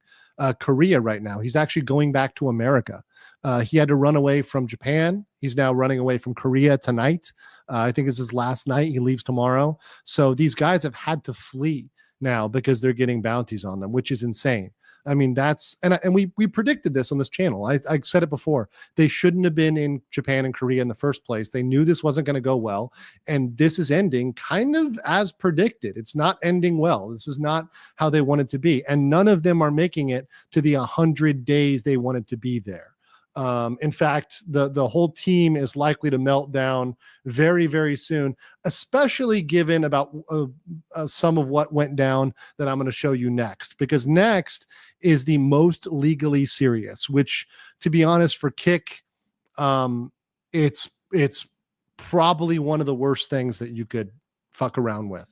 Korea right now. He's actually going back to America. He had to run away from Japan. He's now running away from Korea tonight. I think it's his last night. He leaves tomorrow. So these guys have had to flee now because they're getting bounties on them, which is insane. I mean, that's, and we predicted this on this channel. I said it before. They shouldn't have been in Japan and Korea in the first place. They knew this wasn't going to go well. And this is ending kind of as predicted. It's not ending well. This is not how they want it to be. And none of them are making it to the 100 days they wanted to be there. In fact, the whole team is likely to melt down very, very soon, especially given about some of what went down that I'm going to show you next, because next is the most legally serious, which, to be honest, for Kick, it's probably one of the worst things that you could fuck around with.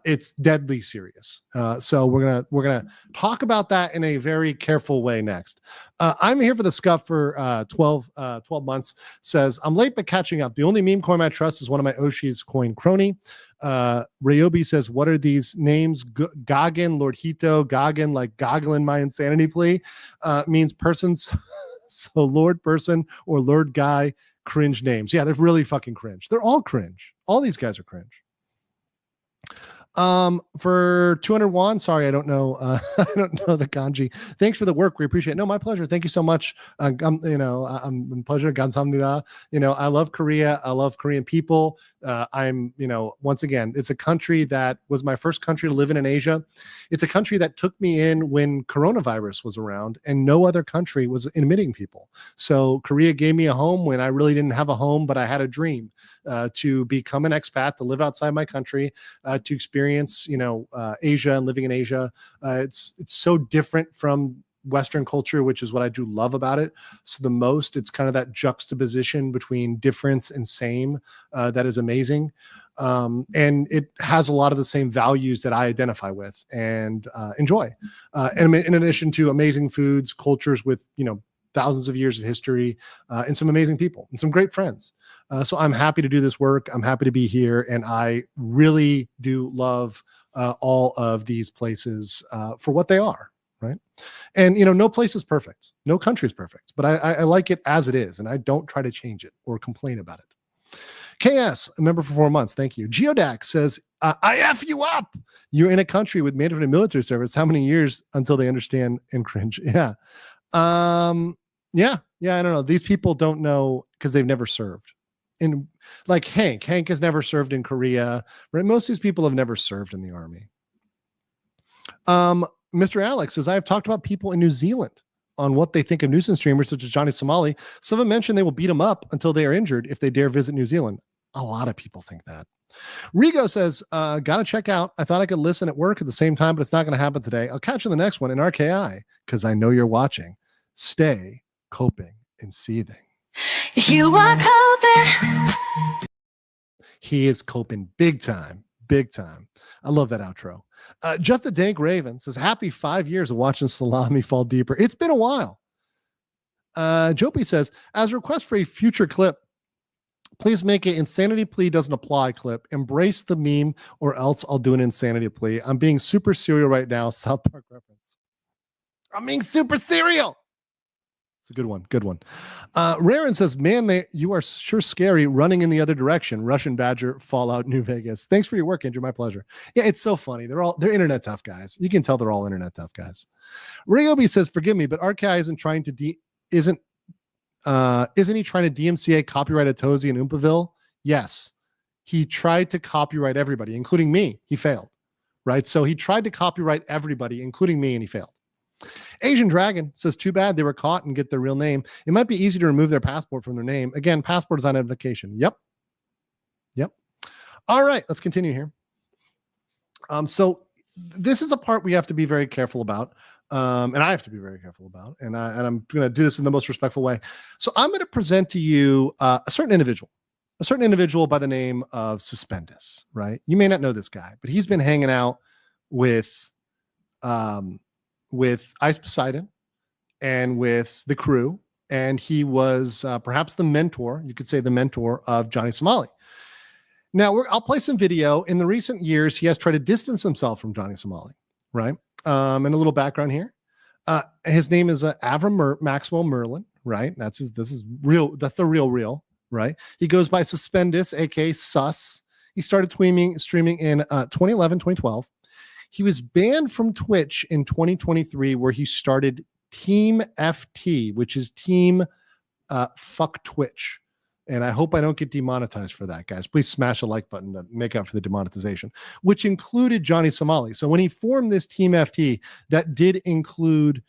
It's deadly serious. So we're gonna talk about that in a very careful way next. I'm here for the scuff for 12 months. Says, I'm late but catching up. The only meme coin I trust is one of my Oshi's coin crony. Ryobi says, what are these names? Goggin, Lord Hito, Goggin, like goggling my insanity plea, means persons. So Lord person or Lord guy, cringe names. Yeah, they're really fucking cringe. They're all cringe. All these guys are cringe. For 201, sorry, I don't know. I don't know the kanji. Thanks for the work. We appreciate it. No, my pleasure. Thank you so much. I'm pleasure. Gamsamnida. I love Korea. I love Korean people. Once again, it's a country that was my first country to live in Asia. It's a country that took me in when coronavirus was around and no other country was admitting people. So Korea gave me a home when I really didn't have a home, but I had a dream to become an expat, to live outside my country, to experience, Asia and living in Asia. It's so different from Western culture, which is what I do love about it. So the most, it's kind of that juxtaposition between difference and same that is amazing. And it has a lot of the same values that I identify with and enjoy. And in addition to amazing foods, cultures with, thousands of years of history, and some amazing people and some great friends. So I'm happy to do this work. I'm happy to be here. And I really do love all of these places for what they are. Right. And, no place is perfect. No country is perfect, but I like it as it is. And I don't try to change it or complain about it. KS, a member for 4 months. Thank you. Geodax says, I F you up. You're in a country with mandatory military service. How many years until they understand and cringe? Yeah. Yeah. I don't know. These people don't know because they've never served. And like Hank has never served in Korea, right? Most of these people have never served in the army. Mr. Alex says, I have talked about people in New Zealand on what they think of nuisance streamers such as Johnny Somali. Some have mentioned they will beat them up until they are injured if they dare visit New Zealand. A lot of people think that. Rigo says, gotta check out. I thought I could listen at work at the same time, but it's not going to happen today. I'll catch you in the next one in RKI because I know you're watching. Stay coping and seething. You are coping. He is coping big time. I love that outro. Just a Dank Raven says, happy 5 years of watching Salami fall deeper. It's been a while. Jopie says, as a request for a future clip, please make it insanity plea doesn't apply clip. Embrace the meme or else I'll do an insanity plea. I'm being super serial right now. South Park reference. I'm being super serial. It's a good one. Raren says, man, you are sure scary running in the other direction. Russian Badger, Fallout, New Vegas. Thanks for your work, Andrew. My pleasure. Yeah, it's so funny. They're internet tough guys. You can tell they're all internet tough guys. Ryobi says, forgive me, but RKI isn't trying to isn't he trying to DMCA copyright Atozi and Oompaville? Yes. He tried to copyright everybody, including me. He failed. Right? So he tried to copyright everybody, including me, and he failed. Asian Dragon says, too bad they were caught and get their real name. It might be easy to remove their passport from their name. Again, passport is on identification. Yep. All right, let's continue here. So this is a part we have to be very careful about. And I have to be very careful about. And I'm going to do this in the most respectful way. So I'm going to present to you a certain individual by the name of Suspendus, right? You may not know this guy, but he's been hanging out with Ice Poseidon and with the crew. And he was perhaps the mentor, you could say the mentor of Johnny Somali. Now, I'll play some video. In the recent years, he has tried to distance himself from Johnny Somali, right? And a little background here. His name is Avram Maxwell Merlin, right? This is real. That's the real, right? He goes by Suspendus, aka Sus. He started streaming in 2011, 2012. He was banned from Twitch in 2023, where he started Team FT, which is Team Fuck Twitch. And I hope I don't get demonetized for that, guys. Please smash a like button to make up for the demonetization, which included Johnny Somali. So when he formed this Team FT, that did include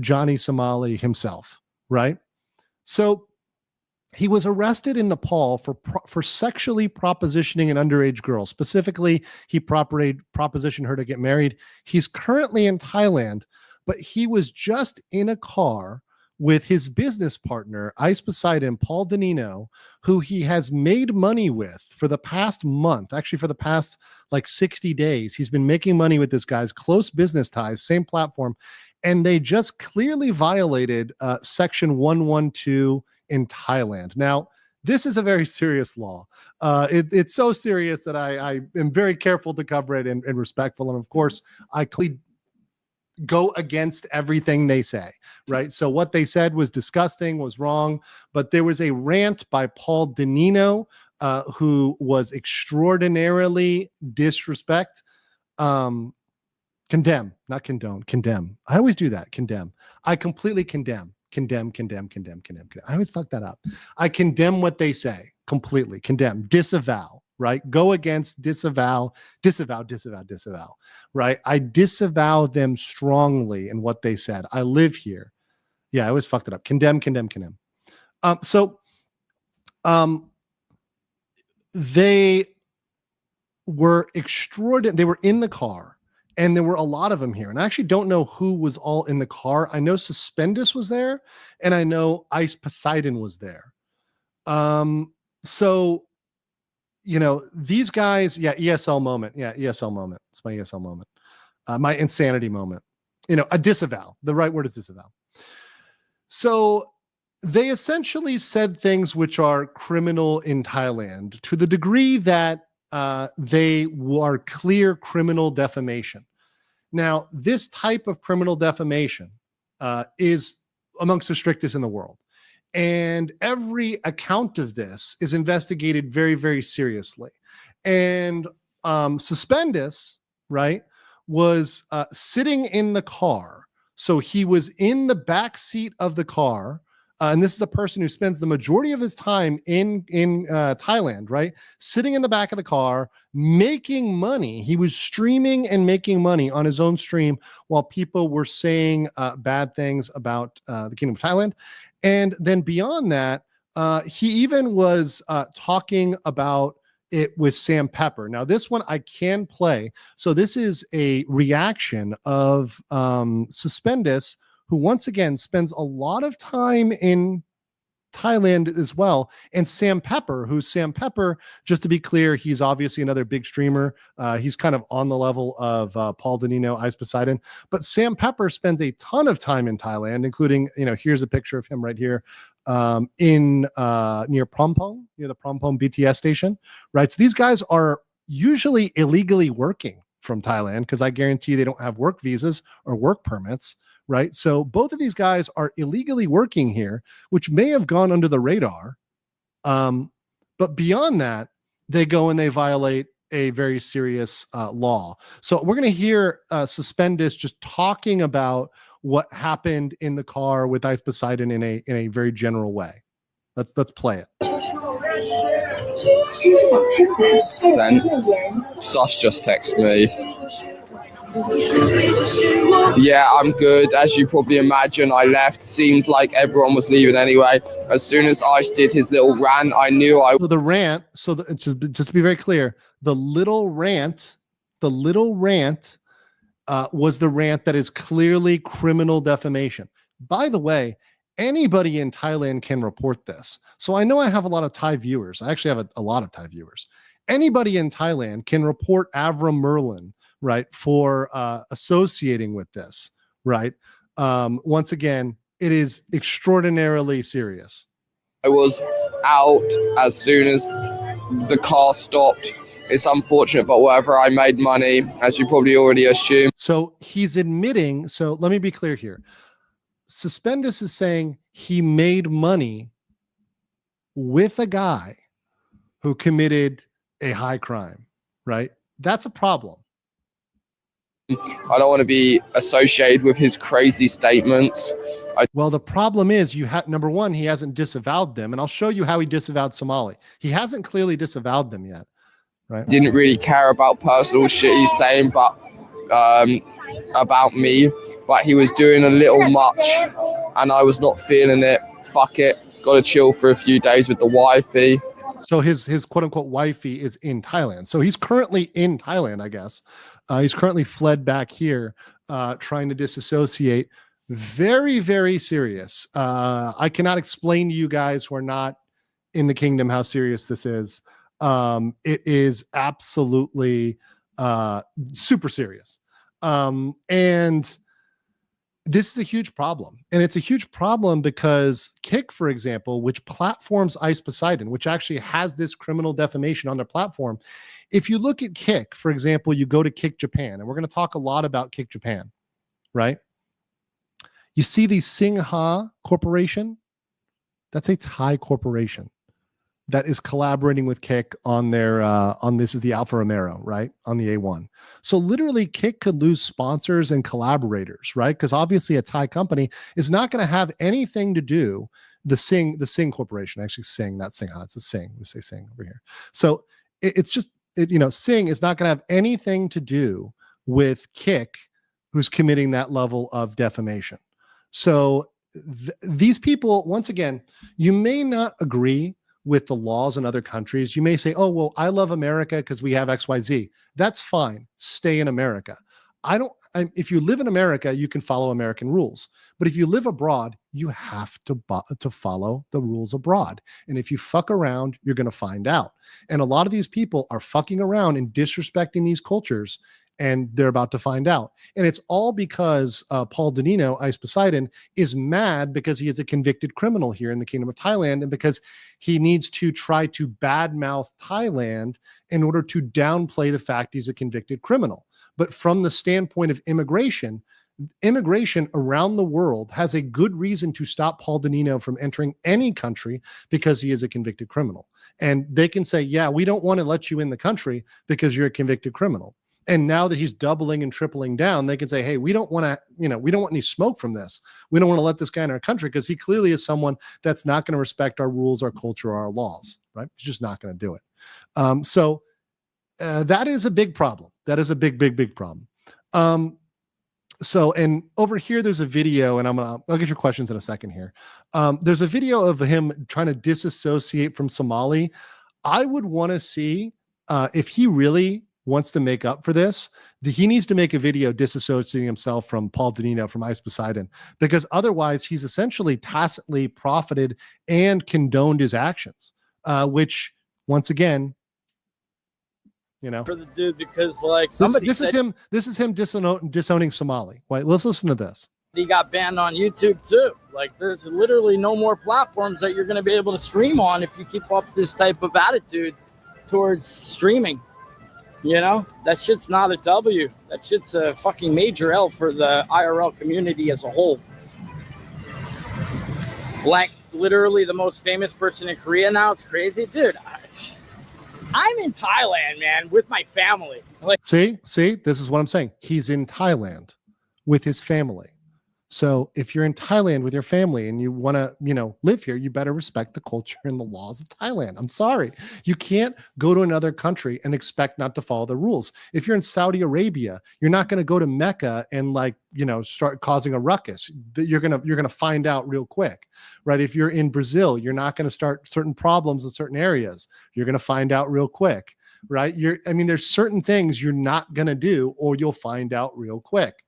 Johnny Somali himself, right? So he was arrested in Nepal for sexually propositioning an underage girl. Specifically, he propositioned her to get married. He's currently in Thailand, but he was just in a car with his business partner, Ice Poseidon, Paul Danino, who he has made money with for the past month. Actually, for the past 60 days, he's been making money with this guy's close business ties, same platform. And they just clearly violated Section 112 in Thailand. Now, this is a very serious law. It's so serious that I am very careful to cover it and respectful. And of course, I go against everything they say, right? So what they said was disgusting, was wrong, but there was a rant by Paul Danino who was extraordinarily disrespect. Condemn, not condone, condemn. I always do that. Condemn. I completely condemn. Condemn. I always fuck that up. I condemn what they say completely. Condemn. Disavow, right? Go against, disavow, right? I disavow them strongly in what they said. I live here. Yeah, I always fucked it up. Condemn. They were extraordinary. They were in the car. And there were a lot of them here. And I actually don't know who was all in the car. I know Suspendus was there, and I know Ice Poseidon was there. So, you know, these guys, yeah, ESL moment. Yeah, ESL moment. It's my ESL moment. My insanity moment. You know, a disavow. The right word is disavow. So they essentially said things which are criminal in Thailand to the degree that they are clear criminal defamation. Now, this type of criminal defamation is amongst the strictest in the world. And every account of this is investigated very, very seriously. And Suspendus, right, was sitting in the car. So he was in the back seat of the car. And this is a person who spends the majority of his time in Thailand, right? Sitting in the back of the car, making money. He was streaming and making money on his own stream while people were saying bad things about the Kingdom of Thailand. And then beyond that, he even was talking about it with Sam Pepper. Now, this one I can play. So this is a reaction of Suspendus, who once again spends a lot of time in Thailand as well, and Sam Pepper, just to be clear, he's obviously another big streamer. He's kind of on the level of Paul Danino, Ice Poseidon, but Sam Pepper spends a ton of time in Thailand, including, you know, here's a picture of him right here in near Prompong, near the Prompong BTS station, right? So these guys are usually illegally working from Thailand because I guarantee they don't have work visas or work permits. Right. So both of these guys are illegally working here, which may have gone under the radar. But beyond that, they go and they violate a very serious law. So we're going to hear Suspendus just talking about what happened in the car with Ice Poseidon in a very general way. Let's play it. Sent. Sus just texted me. Yeah, I'm good. As you probably imagine, I left. Seemed like everyone was leaving anyway. As soon as Ice did his little rant, I knew I... So the rant, just to be very clear, the little rant was the rant that is clearly criminal defamation. By the way, anybody in Thailand can report this. So I know I have a lot of Thai viewers. I actually have a lot of Thai viewers. Anybody in Thailand can report Avram Merlin, right, for associating with this, right? Once again, it is extraordinarily serious. I was out as soon as the car stopped. It's unfortunate, but whatever, I made money, as you probably already assumed. So he's admitting, so let me be clear here. Suspendus is saying he made money with a guy who committed a high crime, right? That's a problem. I don't want to be associated with his crazy statements. Well, the problem is number one, he hasn't disavowed them, and I'll show you how he disavowed Somali. He hasn't clearly disavowed them yet, right? Didn't really care about personal shit he's saying, but about me. But he was doing a little much, and I was not feeling it. Fuck it, gotta chill for a few days with the wifey. So his quote unquote wifey is in Thailand. So he's currently in Thailand, I guess. He's currently fled back here, trying to disassociate. Very, very serious. I cannot explain to you guys who are not in the kingdom how serious this is. It is absolutely super serious. And this is a huge problem. And it's a huge problem because Kick, for example, which platforms Ice Poseidon, which actually has this criminal defamation on their platform. If you look at Kick, for example, you go to Kick Japan, and we're going to talk a lot about Kick Japan, right? You see the Singha Corporation? That's a Thai corporation. that is collaborating with Kick on their on this is the Alfa Romero, right? On the A1. So literally Kick could lose sponsors and collaborators, right? Because obviously a Thai company is not going to have anything to do the Sing Corporation, actually Sing, not Sing, it's a Sing. We say Sing over here. So it's just Sing is not going to have anything to do with Kick, who's committing that level of defamation. So these people, once again, you may not agree with the laws in other countries. You may say, oh, well, I love America because we have XYZ. That's fine. Stay in America. If you live in America, you can follow American rules. But if you live abroad, you have to follow the rules abroad. And if you fuck around, you're going to find out. And a lot of these people are fucking around and disrespecting these cultures, and they're about to find out. And it's all because Paul Danino, Ice Poseidon, is mad because he is a convicted criminal here in the Kingdom of Thailand, and because he needs to try to badmouth Thailand in order to downplay the fact he's a convicted criminal. But from the standpoint of immigration around the world has a good reason to stop Paul Danino from entering any country because he is a convicted criminal. And they can say, yeah, we don't want to let you in the country because you're a convicted criminal. And now that he's doubling and tripling down, they can say, hey, we don't want to, we don't want any smoke from this. We don't want to let this guy in our country because he clearly is someone that's not going to respect our rules, our culture, our laws, right? He's just not going to do it. So that is a big problem. That is a big, big, big problem. So, and over here, there's a video, and I'll get your questions in a second here. There's a video of him trying to disassociate from Somali. I would want to see if he really wants to make up for this, he needs to make a video disassociating himself from Paul Danino, from Ice Poseidon, because otherwise he's essentially tacitly profited and condoned his actions, which once again, for the dude, because like somebody this is him disowning Somali. Wait, let's listen to this. He got banned on YouTube too. Like there's literally no more platforms that you're going to be able to stream on if you keep up this type of attitude towards streaming. That shit's not a W. That shit's a fucking major L for the IRL community as a whole. Like literally the most famous person in Korea now. It's crazy, dude. I'm in Thailand, man, with my family. Like, see, this is what I'm saying. He's in Thailand with his family. So if you're in Thailand with your family and you want to, live here, you better respect the culture and the laws of Thailand. I'm sorry. You can't go to another country and expect not to follow the rules. If you're in Saudi Arabia, you're not going to go to Mecca and start causing a ruckus. You're going to find out real quick, right? If you're in Brazil, you're not going to start certain problems in certain areas. You're going to find out real quick, right? There's certain things you're not going to do or you'll find out real quick.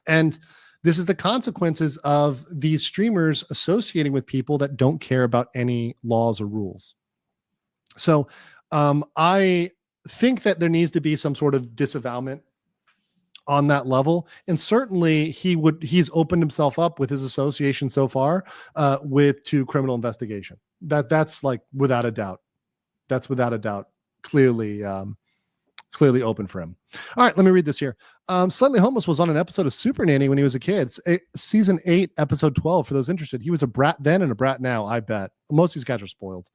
And this is the consequences of these streamers associating with people that don't care about any laws or rules. So I think that there needs to be some sort of disavowalment on that level. And certainly he's opened himself up with his association so far to criminal investigation. That's like without a doubt. That's without a doubt clearly open for him. All right, let me read this here. Slightly Homeless was on an episode of Super Nanny when he was a kid. Season 8, episode 12, for those interested. He was a brat then and a brat now, I bet. Most of these guys are spoiled.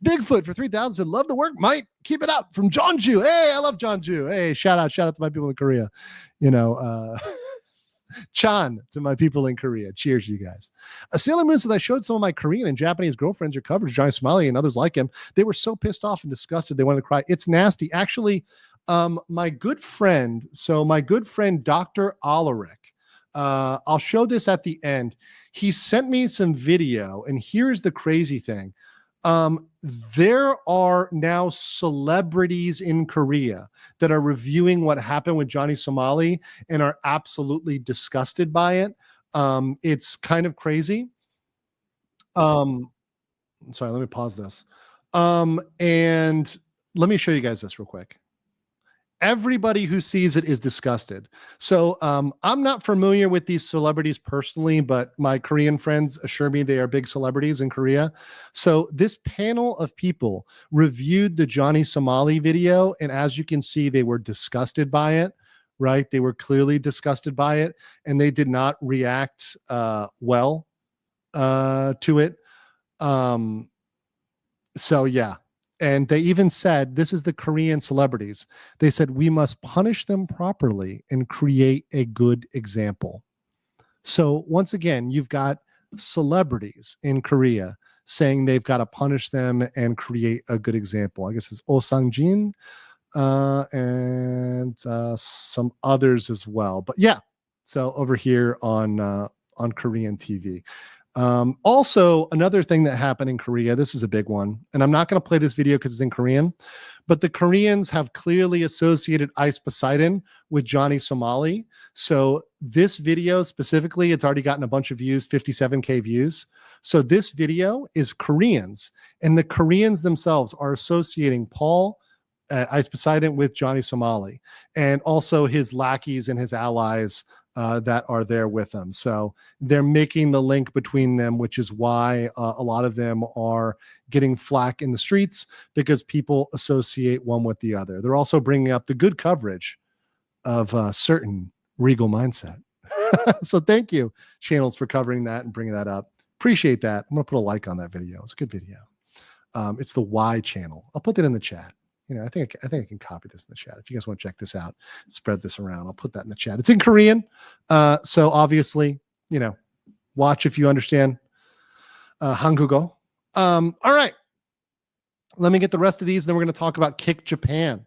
Bigfoot for 3,000 said, love the work, Mike. Keep it up. From John Jew. Hey, I love John Jew. Hey, shout out to my people in Korea. Chan to my people in Korea. Cheers, you guys. Sailor Moon said, I showed some of my Korean and Japanese girlfriends your coverage, Johnny Somali and others like him. They were so pissed off and disgusted they wanted to cry. It's nasty. Actually, my good friend, Dr. Alaric, I'll show this at the end. He sent me some video, and here's the crazy thing. There are now celebrities in Korea that are reviewing what happened with Johnny Somali and are absolutely disgusted by it. It's kind of crazy. Sorry, let me pause this. And let me show you guys this real quick. Everybody who sees it is disgusted. So I'm not familiar with these celebrities personally, but my Korean friends assure me they are big celebrities in Korea. So this panel of people reviewed the Johnny Somali video, and as you can see, they were disgusted by it, right? They were clearly disgusted by it, and they did not react well to it. So yeah. And they even said, this is the Korean celebrities. They said, we must punish them properly and create a good example. So once again, you've got celebrities in Korea saying they've got to punish them and create a good example. I guess it's Oh Sang-jin and some others as well. But yeah, so over here on Korean TV. Also, another thing that happened in Korea, this is a big one, and I'm not going to play this video because it's in Korean, but the Koreans have clearly associated Ice Poseidon with Johnny Somali. So this video specifically, it's already gotten a bunch of views, 57K views. So this video is Koreans, and the Koreans themselves are associating Paul Ice Poseidon with Johnny Somali, and also his lackeys and his allies that are there with them. So they're making the link between them, which is why a lot of them are getting flack in the streets, because people associate one with the other. They're also bringing up the good coverage of a certain Regal Mindset. So thank you, channels, for covering that and bringing that up. Appreciate that. I'm going to put a like on that video. It's a good video. It's the Y channel. I'll put that in the chat. You know, I think I can copy this in the chat. If you guys want to check this out, spread this around, I'll put that in the chat. It's in Korean. So obviously, you know, watch if you understand Hangugo. All right. Let me get the rest of these, and then we're going to talk about Kick Japan.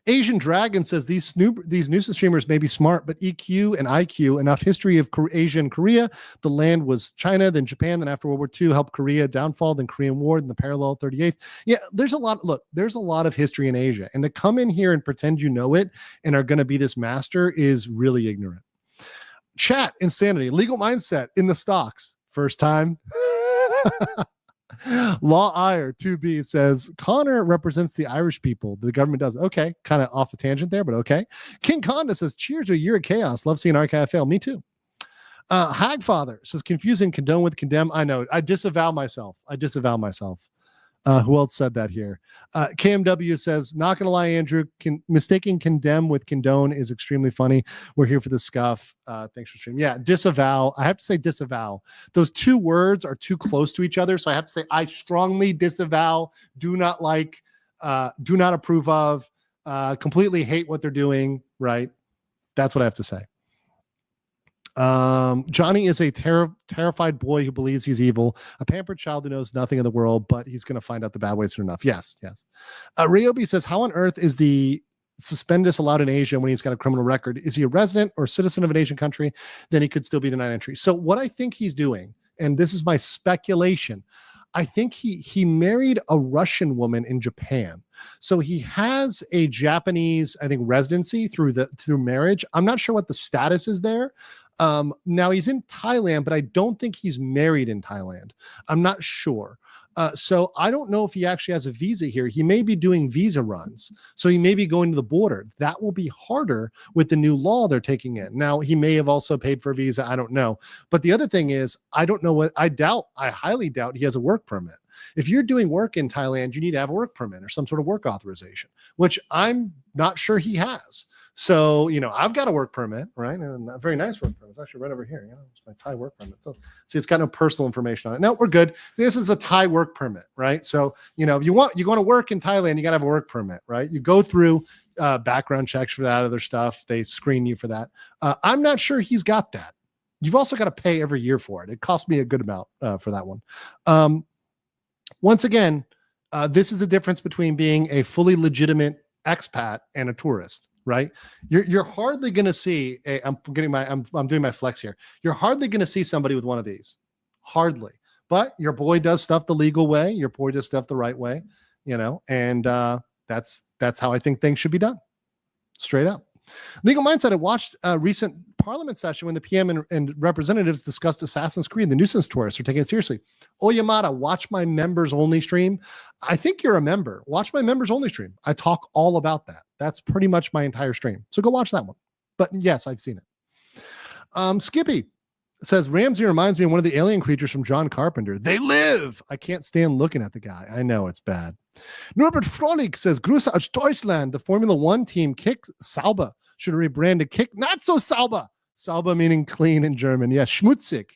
Asian Dragon says these nuisance streamers may be smart, but EQ and IQ, enough history of Asia and Korea. The land was China, then Japan, then after World War II, helped Korea downfall, then Korean War, then the parallel 38th. Yeah, there's a lot. Look, there's a lot of history in Asia, and to come in here and pretend you know it and are going to be this master is really ignorant. Chat, insanity, legal mindset in the stocks. First time. Law Ire 2B says Connor represents the Irish people. The government does. Okay, kind of off the tangent there, but okay. King Conda says cheers to a year of chaos. Love seeing archive fail. Me too. Hagfather says confusing condone with condemn. I know. I disavow myself. Who else said that here? KMW says, not going to lie, Andrew, mistaking condemn with condone is extremely funny. We're here for the scuff. Thanks for streaming. Yeah, disavow. I have to say disavow. Those two words are too close to each other. So I have to say I strongly disavow, do not like, do not approve of, completely hate what they're doing, right? That's what I have to say. Johnny is a terrified boy who believes he's evil, a pampered child who knows nothing of the world, but he's going to find out the bad ways soon enough. Yes. Ryobi says, how on earth is the Suspendus allowed in Asia when he's got a criminal record? Is he a resident or citizen of an Asian country? Then he could still be denied entry. So what I think he's doing, and this is my speculation, I think he married a Russian woman in Japan. So he has a Japanese, I think, residency through marriage. I'm not sure what the status is there. Now he's in Thailand, but I don't think he's married in Thailand. I'm not sure. So I don't know if he actually has a visa here. He may be doing visa runs. So he may be going to the border. That will be harder with the new law they're taking in. Now, he may have also paid for a visa. I don't know. But the other thing is, I don't know I highly doubt he has a work permit. If you're doing work in Thailand, you need to have a work permit or some sort of work authorization, which I'm not sure he has. So, you know, I've got a work permit, right? And a very nice work permit. It's actually right over here. You know, it's my Thai work permit. So, see, it's got no personal information on it. No, we're good. This is a Thai work permit, right? So, you know, if you want to work in Thailand, you got to have a work permit, right? You go through background checks for that other stuff. They screen you for that. I'm not sure he's got that. You've also got to pay every year for it. It cost me a good amount for that one. Once again, this is the difference between being a fully legitimate expat and a tourist. Right, you're hardly going to see. I'm doing my flex here. You're hardly going to see somebody with one of these, hardly. But your boy does stuff the legal way. Your boy does stuff the right way, you know, and that's how I think things should be done, straight up. Legal Mindset. I watched a recent Parliament session when the PM and representatives discussed Assassin's Creed. The nuisance tourists are taking it seriously. Oyamada, watch my members only stream. I think you're a member. Watch my members only stream. I talk all about that. That's pretty much my entire stream. So go watch that one. But yes, I've seen it. Skippy says, Ramsey reminds me of one of the alien creatures from John Carpenter. They live. I can't stand looking at the guy. I know it's bad. Norbert Frolik says, Grüße aus Deutschland. The Formula One team Kick Sauber should rebrand to Kick Not So Sauber. Sauber meaning clean in German. Yes, schmutzig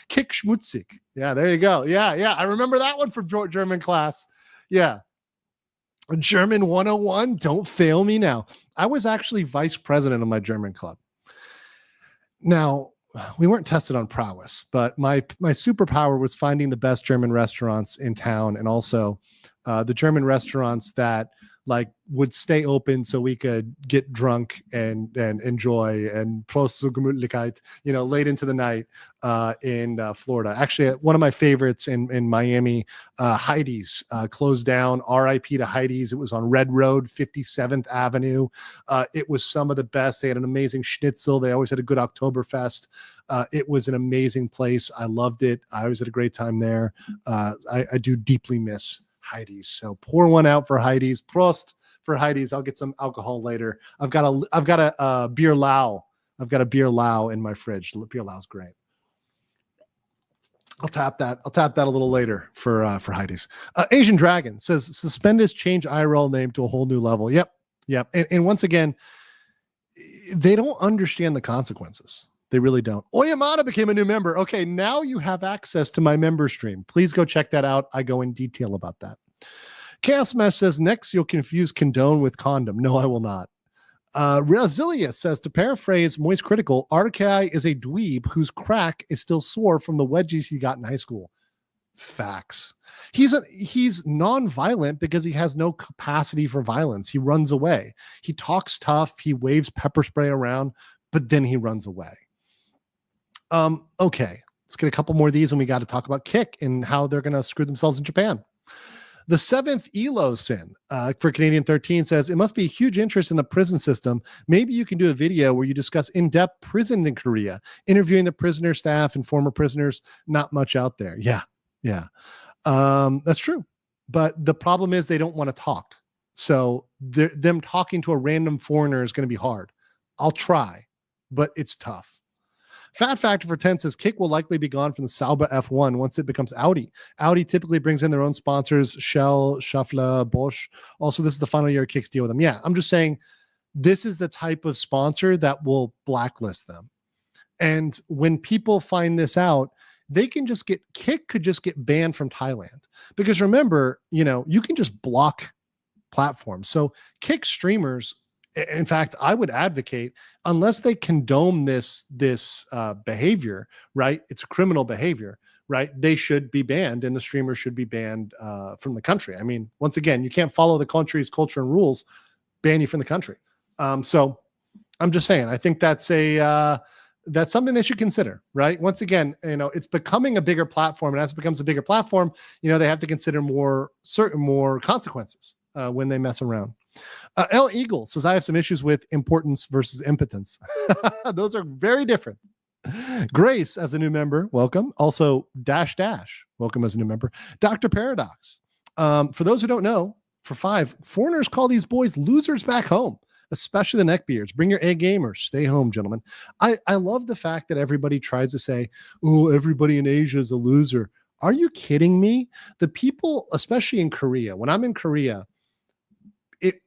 Kick schmutzig. Yeah, there you go. Yeah, I remember that one from German class. Yeah. German 101, don't fail me now. I was actually vice president of my German club. Now, we weren't tested on prowess, but my superpower was finding the best German restaurants in town, and also the German restaurants that like would stay open so we could get drunk and enjoy and Prost zur Gemütlichkeit, late into the night in Florida. Actually, one of my favorites in Miami, Heidi's closed down. RIP to Heidi's. It was on Red Road, 57th Avenue. It was some of the best. They had an amazing schnitzel. They always had a good Oktoberfest. It was an amazing place. I loved it. I always had a great time there. I do deeply miss Heidi's. So pour one out for Heidi's. Prost for Heidi's. I'll get some alcohol later. I've got a beer Lao. I've got a beer Lao in my fridge. Beer Lao's great. I'll tap that a little later for Heidi's. Asian Dragon says Suspendus change IRL name to a whole new level. Yep. And once again, they don't understand the consequences. They really don't. Oyamada became a new member. Okay, now you have access to my member stream. Please go check that out. I go in detail about that. Chaos Mesh says, next you'll confuse condone with condom. No, I will not. Razilia says, to paraphrase Moist Critical, RKI is a dweeb whose crack is still sore from the wedgies he got in high school. Facts. He's non-violent because he has no capacity for violence. He runs away. He talks tough. He waves pepper spray around, but then he runs away. Okay, let's get a couple more of these, and we got to talk about Kick and how they're going to screw themselves in Japan. The seventh Elo sin for Canadian 13 says, it must be a huge interest in the prison system. Maybe you can do a video where you discuss in-depth prison in Korea, interviewing the prisoner staff and former prisoners. Not much out there. Yeah. That's true. But the problem is they don't want to talk. So them talking to a random foreigner is going to be hard. I'll try, but it's tough. Fat Factor for 10 says Kick will likely be gone from the Sauber F1 once it becomes Audi. Audi typically brings in their own sponsors, Shell, Schaeffler, Bosch. Also, this is the final year of Kick's deal with them. Yeah, I'm just saying this is the type of sponsor that will blacklist them. And when people find this out, Kick could just get banned from Thailand. Because remember, you can just block platforms. So Kick streamers, in fact, I would advocate, unless they condone this behavior, right? It's a criminal behavior, right? They should be banned, and the streamers should be banned from the country. I mean, once again, you can't follow the country's culture and rules, ban you from the country. So I'm just saying, I think that's something they should consider, right? Once again, it's becoming a bigger platform, and as it becomes a bigger platform, they have to consider more consequences when they mess around. L Eagle says, I have some issues with importance versus impotence. Those are very different. Grace, as a new member, welcome. Also, Dash, welcome as a new member. Dr. Paradox. For those who don't know, for 5, foreigners call these boys losers back home, especially the neckbeards. Bring your A game or stay home, gentlemen. I love the fact that everybody tries to say, oh, everybody in Asia is a loser. Are you kidding me? The people, especially in Korea, when I'm in Korea,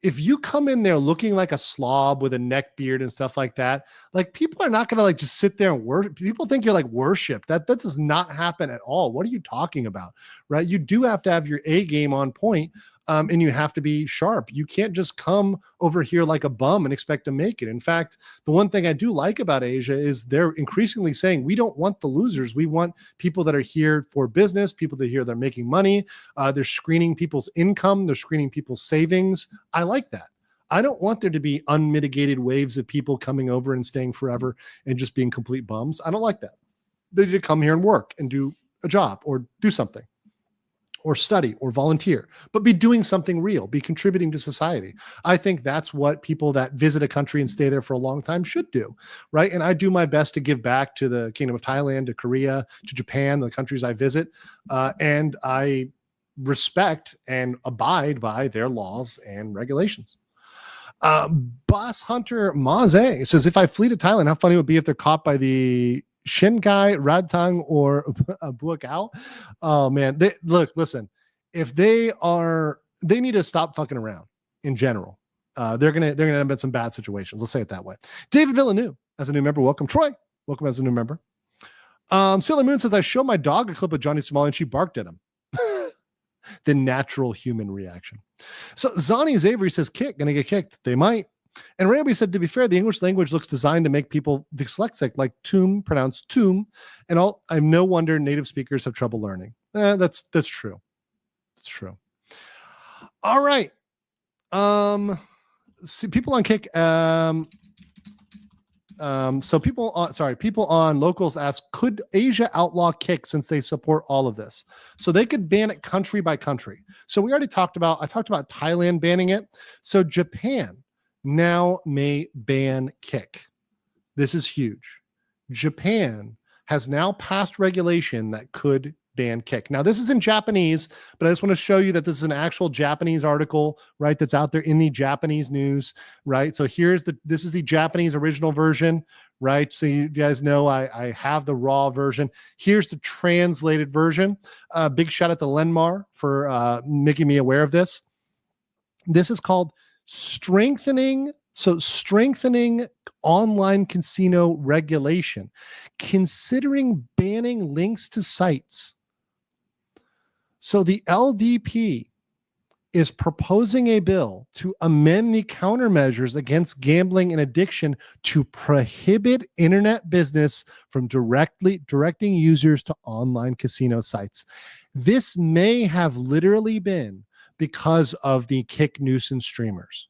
if you come in there looking like a slob with a neck beard and stuff like that, like people are not going to like just sit there and worship. People think you're like worship. That does not happen at all. What are you talking about? Right? You do have to have your A game on point. And you have to be sharp. You can't just come over here like a bum and expect to make it. In fact, the one thing I do like about Asia is they're increasingly saying, we don't want the losers. We want people that are here for business, people that are here that are making money. They're screening people's income. They're screening people's savings. I like that. I don't want there to be unmitigated waves of people coming over and staying forever and just being complete bums. I don't like that. They need to come here and work and do a job or do something, or study or volunteer, but be doing something real, be contributing to society. I think that's what people that visit a country and stay there for a long time should do, right? And I do my best to give back to the Kingdom of Thailand, to Korea, to Japan, the countries I visit, and I respect and abide by their laws and regulations. Boss Hunter Maze says, if I flee to Thailand, how funny it would be if they're caught by the Shinkai, Radtang, or Buakao. Oh man, listen. If they need to stop fucking around in general. They're gonna end up in some bad situations. Let's say it that way. David Villeneuve as a new member, welcome. Troy, welcome as a new member. Sailor Moon says, I showed my dog a clip of Johnny Somali and she barked at him. The natural human reaction. So Zani Avery says, gonna get kicked. They might. And Raby said, to be fair, the English language looks designed to make people dyslexic, like tomb, pronounced tomb. And all, I'm no wonder native speakers have trouble learning. That's true. It's true. All right. See, people on Kick, so people on Locals ask, could Asia outlaw Kick since they support all of this? So they could ban it country by country. So we already I talked about Thailand banning it. So Japan now may ban Kick. This is huge. Japan has now passed regulation that could ban Kick. Now, this is in Japanese, but I just want to show you that this is an actual Japanese article, right? That's out there in the Japanese news, right? So this is the Japanese original version, right? So you guys know I have the raw version. Here's the translated version. Big shout out to Lenmar for making me aware of this. This is called strengthening online casino regulation, considering banning links to sites. So the LDP is proposing a bill to amend the countermeasures against gambling and addiction to prohibit internet business from directing users to online casino sites. This may have literally been because of the Kick nuisance streamers.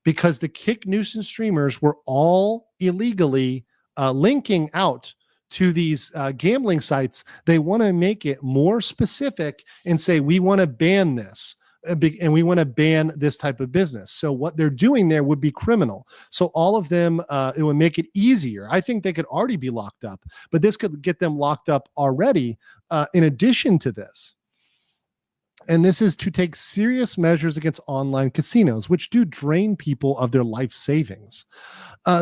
Because the Kick nuisance streamers were all illegally linking out to these gambling sites. They want to make it more specific and say, we want to ban this and we want to ban this type of business. So what they're doing there would be criminal. So all of them, it would make it easier. I think they could already be locked up, but this could get them locked up already in addition to this. And this is to take serious measures against online casinos, which do drain people of their life savings.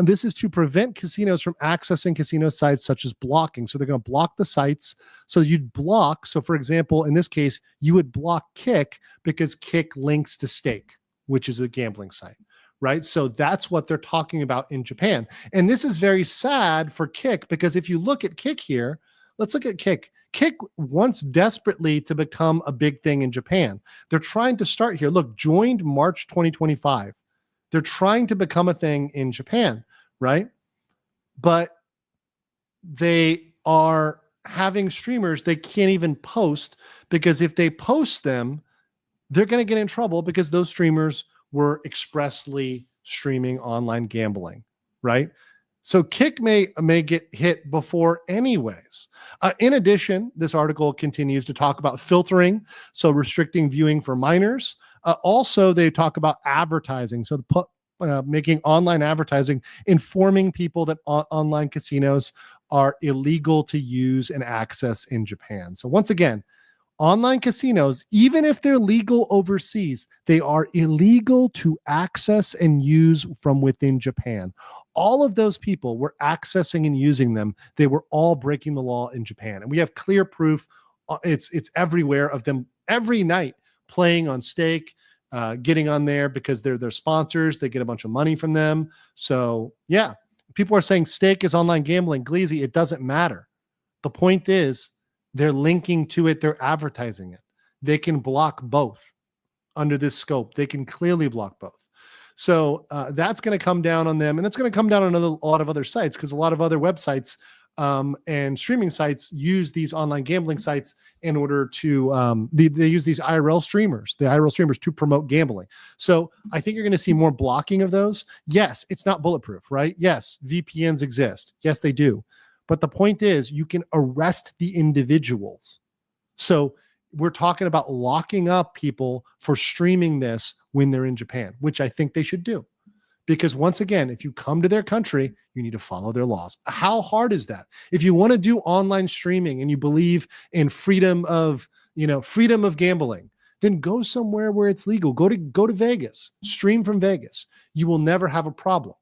This is to prevent casinos from accessing casino sites such as blocking. So they're going to block the sites. So you'd block. So for example, in this case, you would block Kick because Kick links to Stake, which is a gambling site, right? So that's what they're talking about in Japan. And this is very sad for Kick because if you look at Kick here, let's look at Kick. Kick wants desperately to become a big thing in Japan. They're trying to start here. Look, joined March 2025. They're trying to become a thing in Japan, right? But they are having streamers they can't even post because if they post them, they're going to get in trouble because those streamers were expressly streaming online gambling, right? So Kick may get hit before anyways. In addition, this article continues to talk about filtering, so restricting viewing for minors. Also, they talk about advertising, so making online advertising, informing people that online casinos are illegal to use and access in Japan. So once again, online casinos, even if they're legal overseas, they are illegal to access and use from within Japan. All of those people were accessing and using them. They were all breaking the law in Japan. And we have clear proof. It's everywhere of them every night playing on Stake, getting on there because they're their sponsors. They get a bunch of money from them. So yeah, people are saying Stake is online gambling. Gleazy, it doesn't matter. The point is they're linking to it. They're advertising it. They can block both under this scope. They can clearly block both. So that's going to come down on them, and it's going to come down on a lot of other sites because a lot of other websites and streaming sites use these online gambling sites in order to they use these IRL streamers, to promote gambling. So I think you're going to see more blocking of those. Yes, it's not bulletproof, right? Yes, VPNs exist. Yes, they do. But the point is you can arrest the individuals. So we're talking about locking up people for streaming this when they're in Japan, which I think they should do. Because once again, if you come to their country, you need to follow their laws. How hard is that? If you want to do online streaming and you believe in freedom of gambling, then go somewhere where it's legal. Go to Vegas, stream from Vegas. You will never have a problem.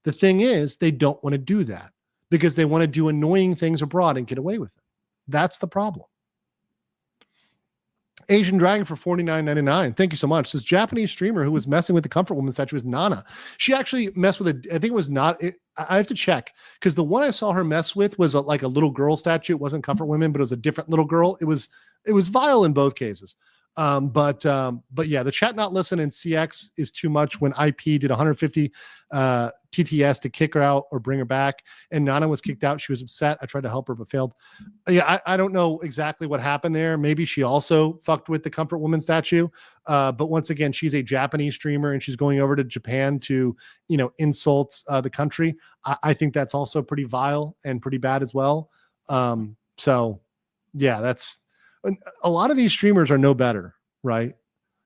The thing is, they don't want to do that because they want to do annoying things abroad and get away with it. That's the problem. Asian Dragon for $49.99. Thank you so much. This Japanese streamer who was messing with the Comfort Woman statue was Nana. She actually messed with I think it was not. I have to check because the one I saw her mess with was like a little girl statue. It wasn't Comfort Women, but it was a different little girl. It was vile in both cases. But yeah, the chat not listen in CX is too much when IP did 150 TTS to kick her out or bring her back, and Nana was kicked out. She was upset. I tried to help her but failed. Yeah, I don't know exactly what happened there. Maybe she also fucked with the Comfort Woman statue. But once again, she's a Japanese streamer and she's going over to Japan to, insult the country. I think that's also pretty vile and pretty bad as well. So yeah, that's a lot of these streamers are no better, right?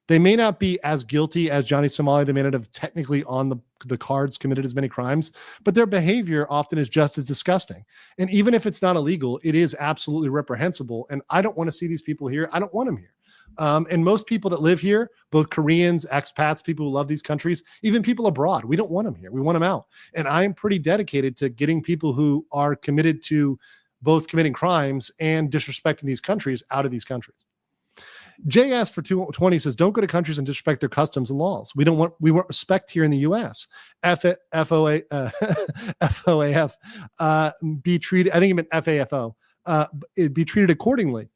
They may not be as guilty as Johnny Somali. They may not have technically on the cards committed as many crimes, but their behavior often is just as disgusting. And even if it's not illegal, it is absolutely reprehensible. And I don't want to see these people here. I don't want them here. And most people that live here, both Koreans, expats, people who love these countries, even people abroad, we don't want them here. We want them out. And I am pretty dedicated to getting people who are committed to both committing crimes and disrespecting these countries out of these countries. JS for 220 says, don't go to countries and disrespect their customs and laws. We want respect here in the US. FOAF, be treated, I think it meant FAFO, be treated accordingly.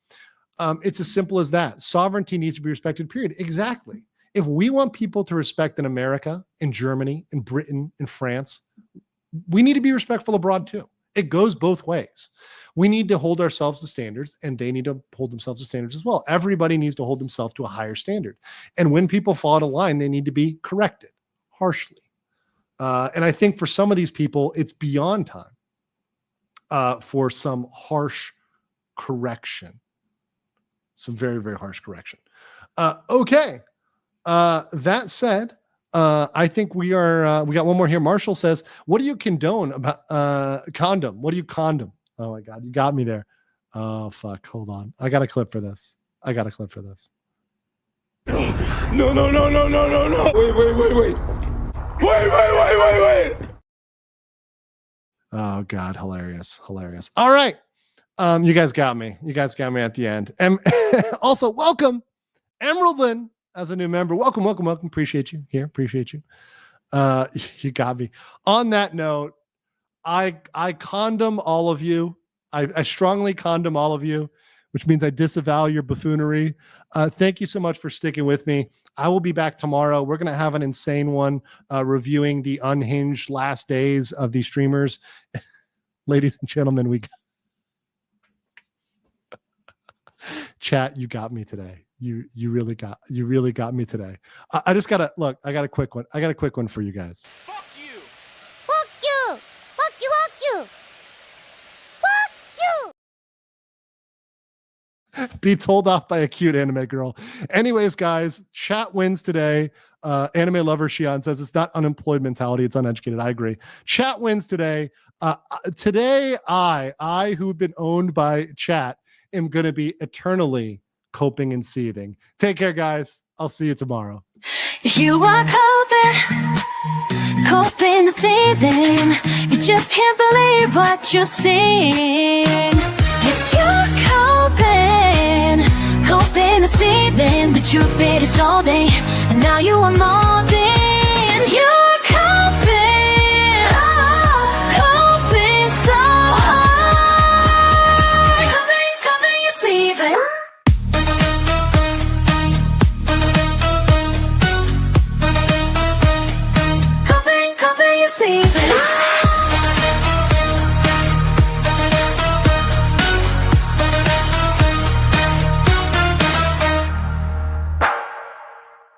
It's as simple as that. Sovereignty needs to be respected, period. Exactly. If we want people to respect in America, in Germany, in Britain, in France, we need to be respectful abroad too. It goes both ways. We need to hold ourselves to standards and they need to hold themselves to standards as well. Everybody needs to hold themselves to a higher standard. And when people fall out of line, they need to be corrected harshly. And I think for some of these people, it's beyond time for some harsh correction. Some very, very harsh correction. Okay. That said, I think we got one more here. Marshall says, what do you condone about condom? What do you condom? Oh my God, you got me there. Oh fuck, hold on. I got a clip for this. No. Wait. Oh God, hilarious. All right. You guys got me. At the end. And also welcome Emeraldin as a new member. Welcome. Appreciate you here. You got me. On that note, I condom all of you. I strongly condom all of you, which means I disavow your buffoonery. Thank you so much for sticking with me. I will be back tomorrow. We're going to have an insane one reviewing the unhinged last days of these streamers. Ladies and gentlemen, chat, you got me today. You really got me today. I just gotta look. I got a quick one for you guys. Fuck you! Be told off by a cute anime girl. Anyways, guys, chat wins today. Anime lover Shion says it's not unemployed mentality, it's uneducated. I agree. Chat wins today. Today, I who've been owned by chat am gonna be eternally coping and seething. Take care, guys. I'll see you tomorrow. You are coping and seething. You just can't believe what you're seeing. It's you coping and seething. The truth it is all day, and now you are more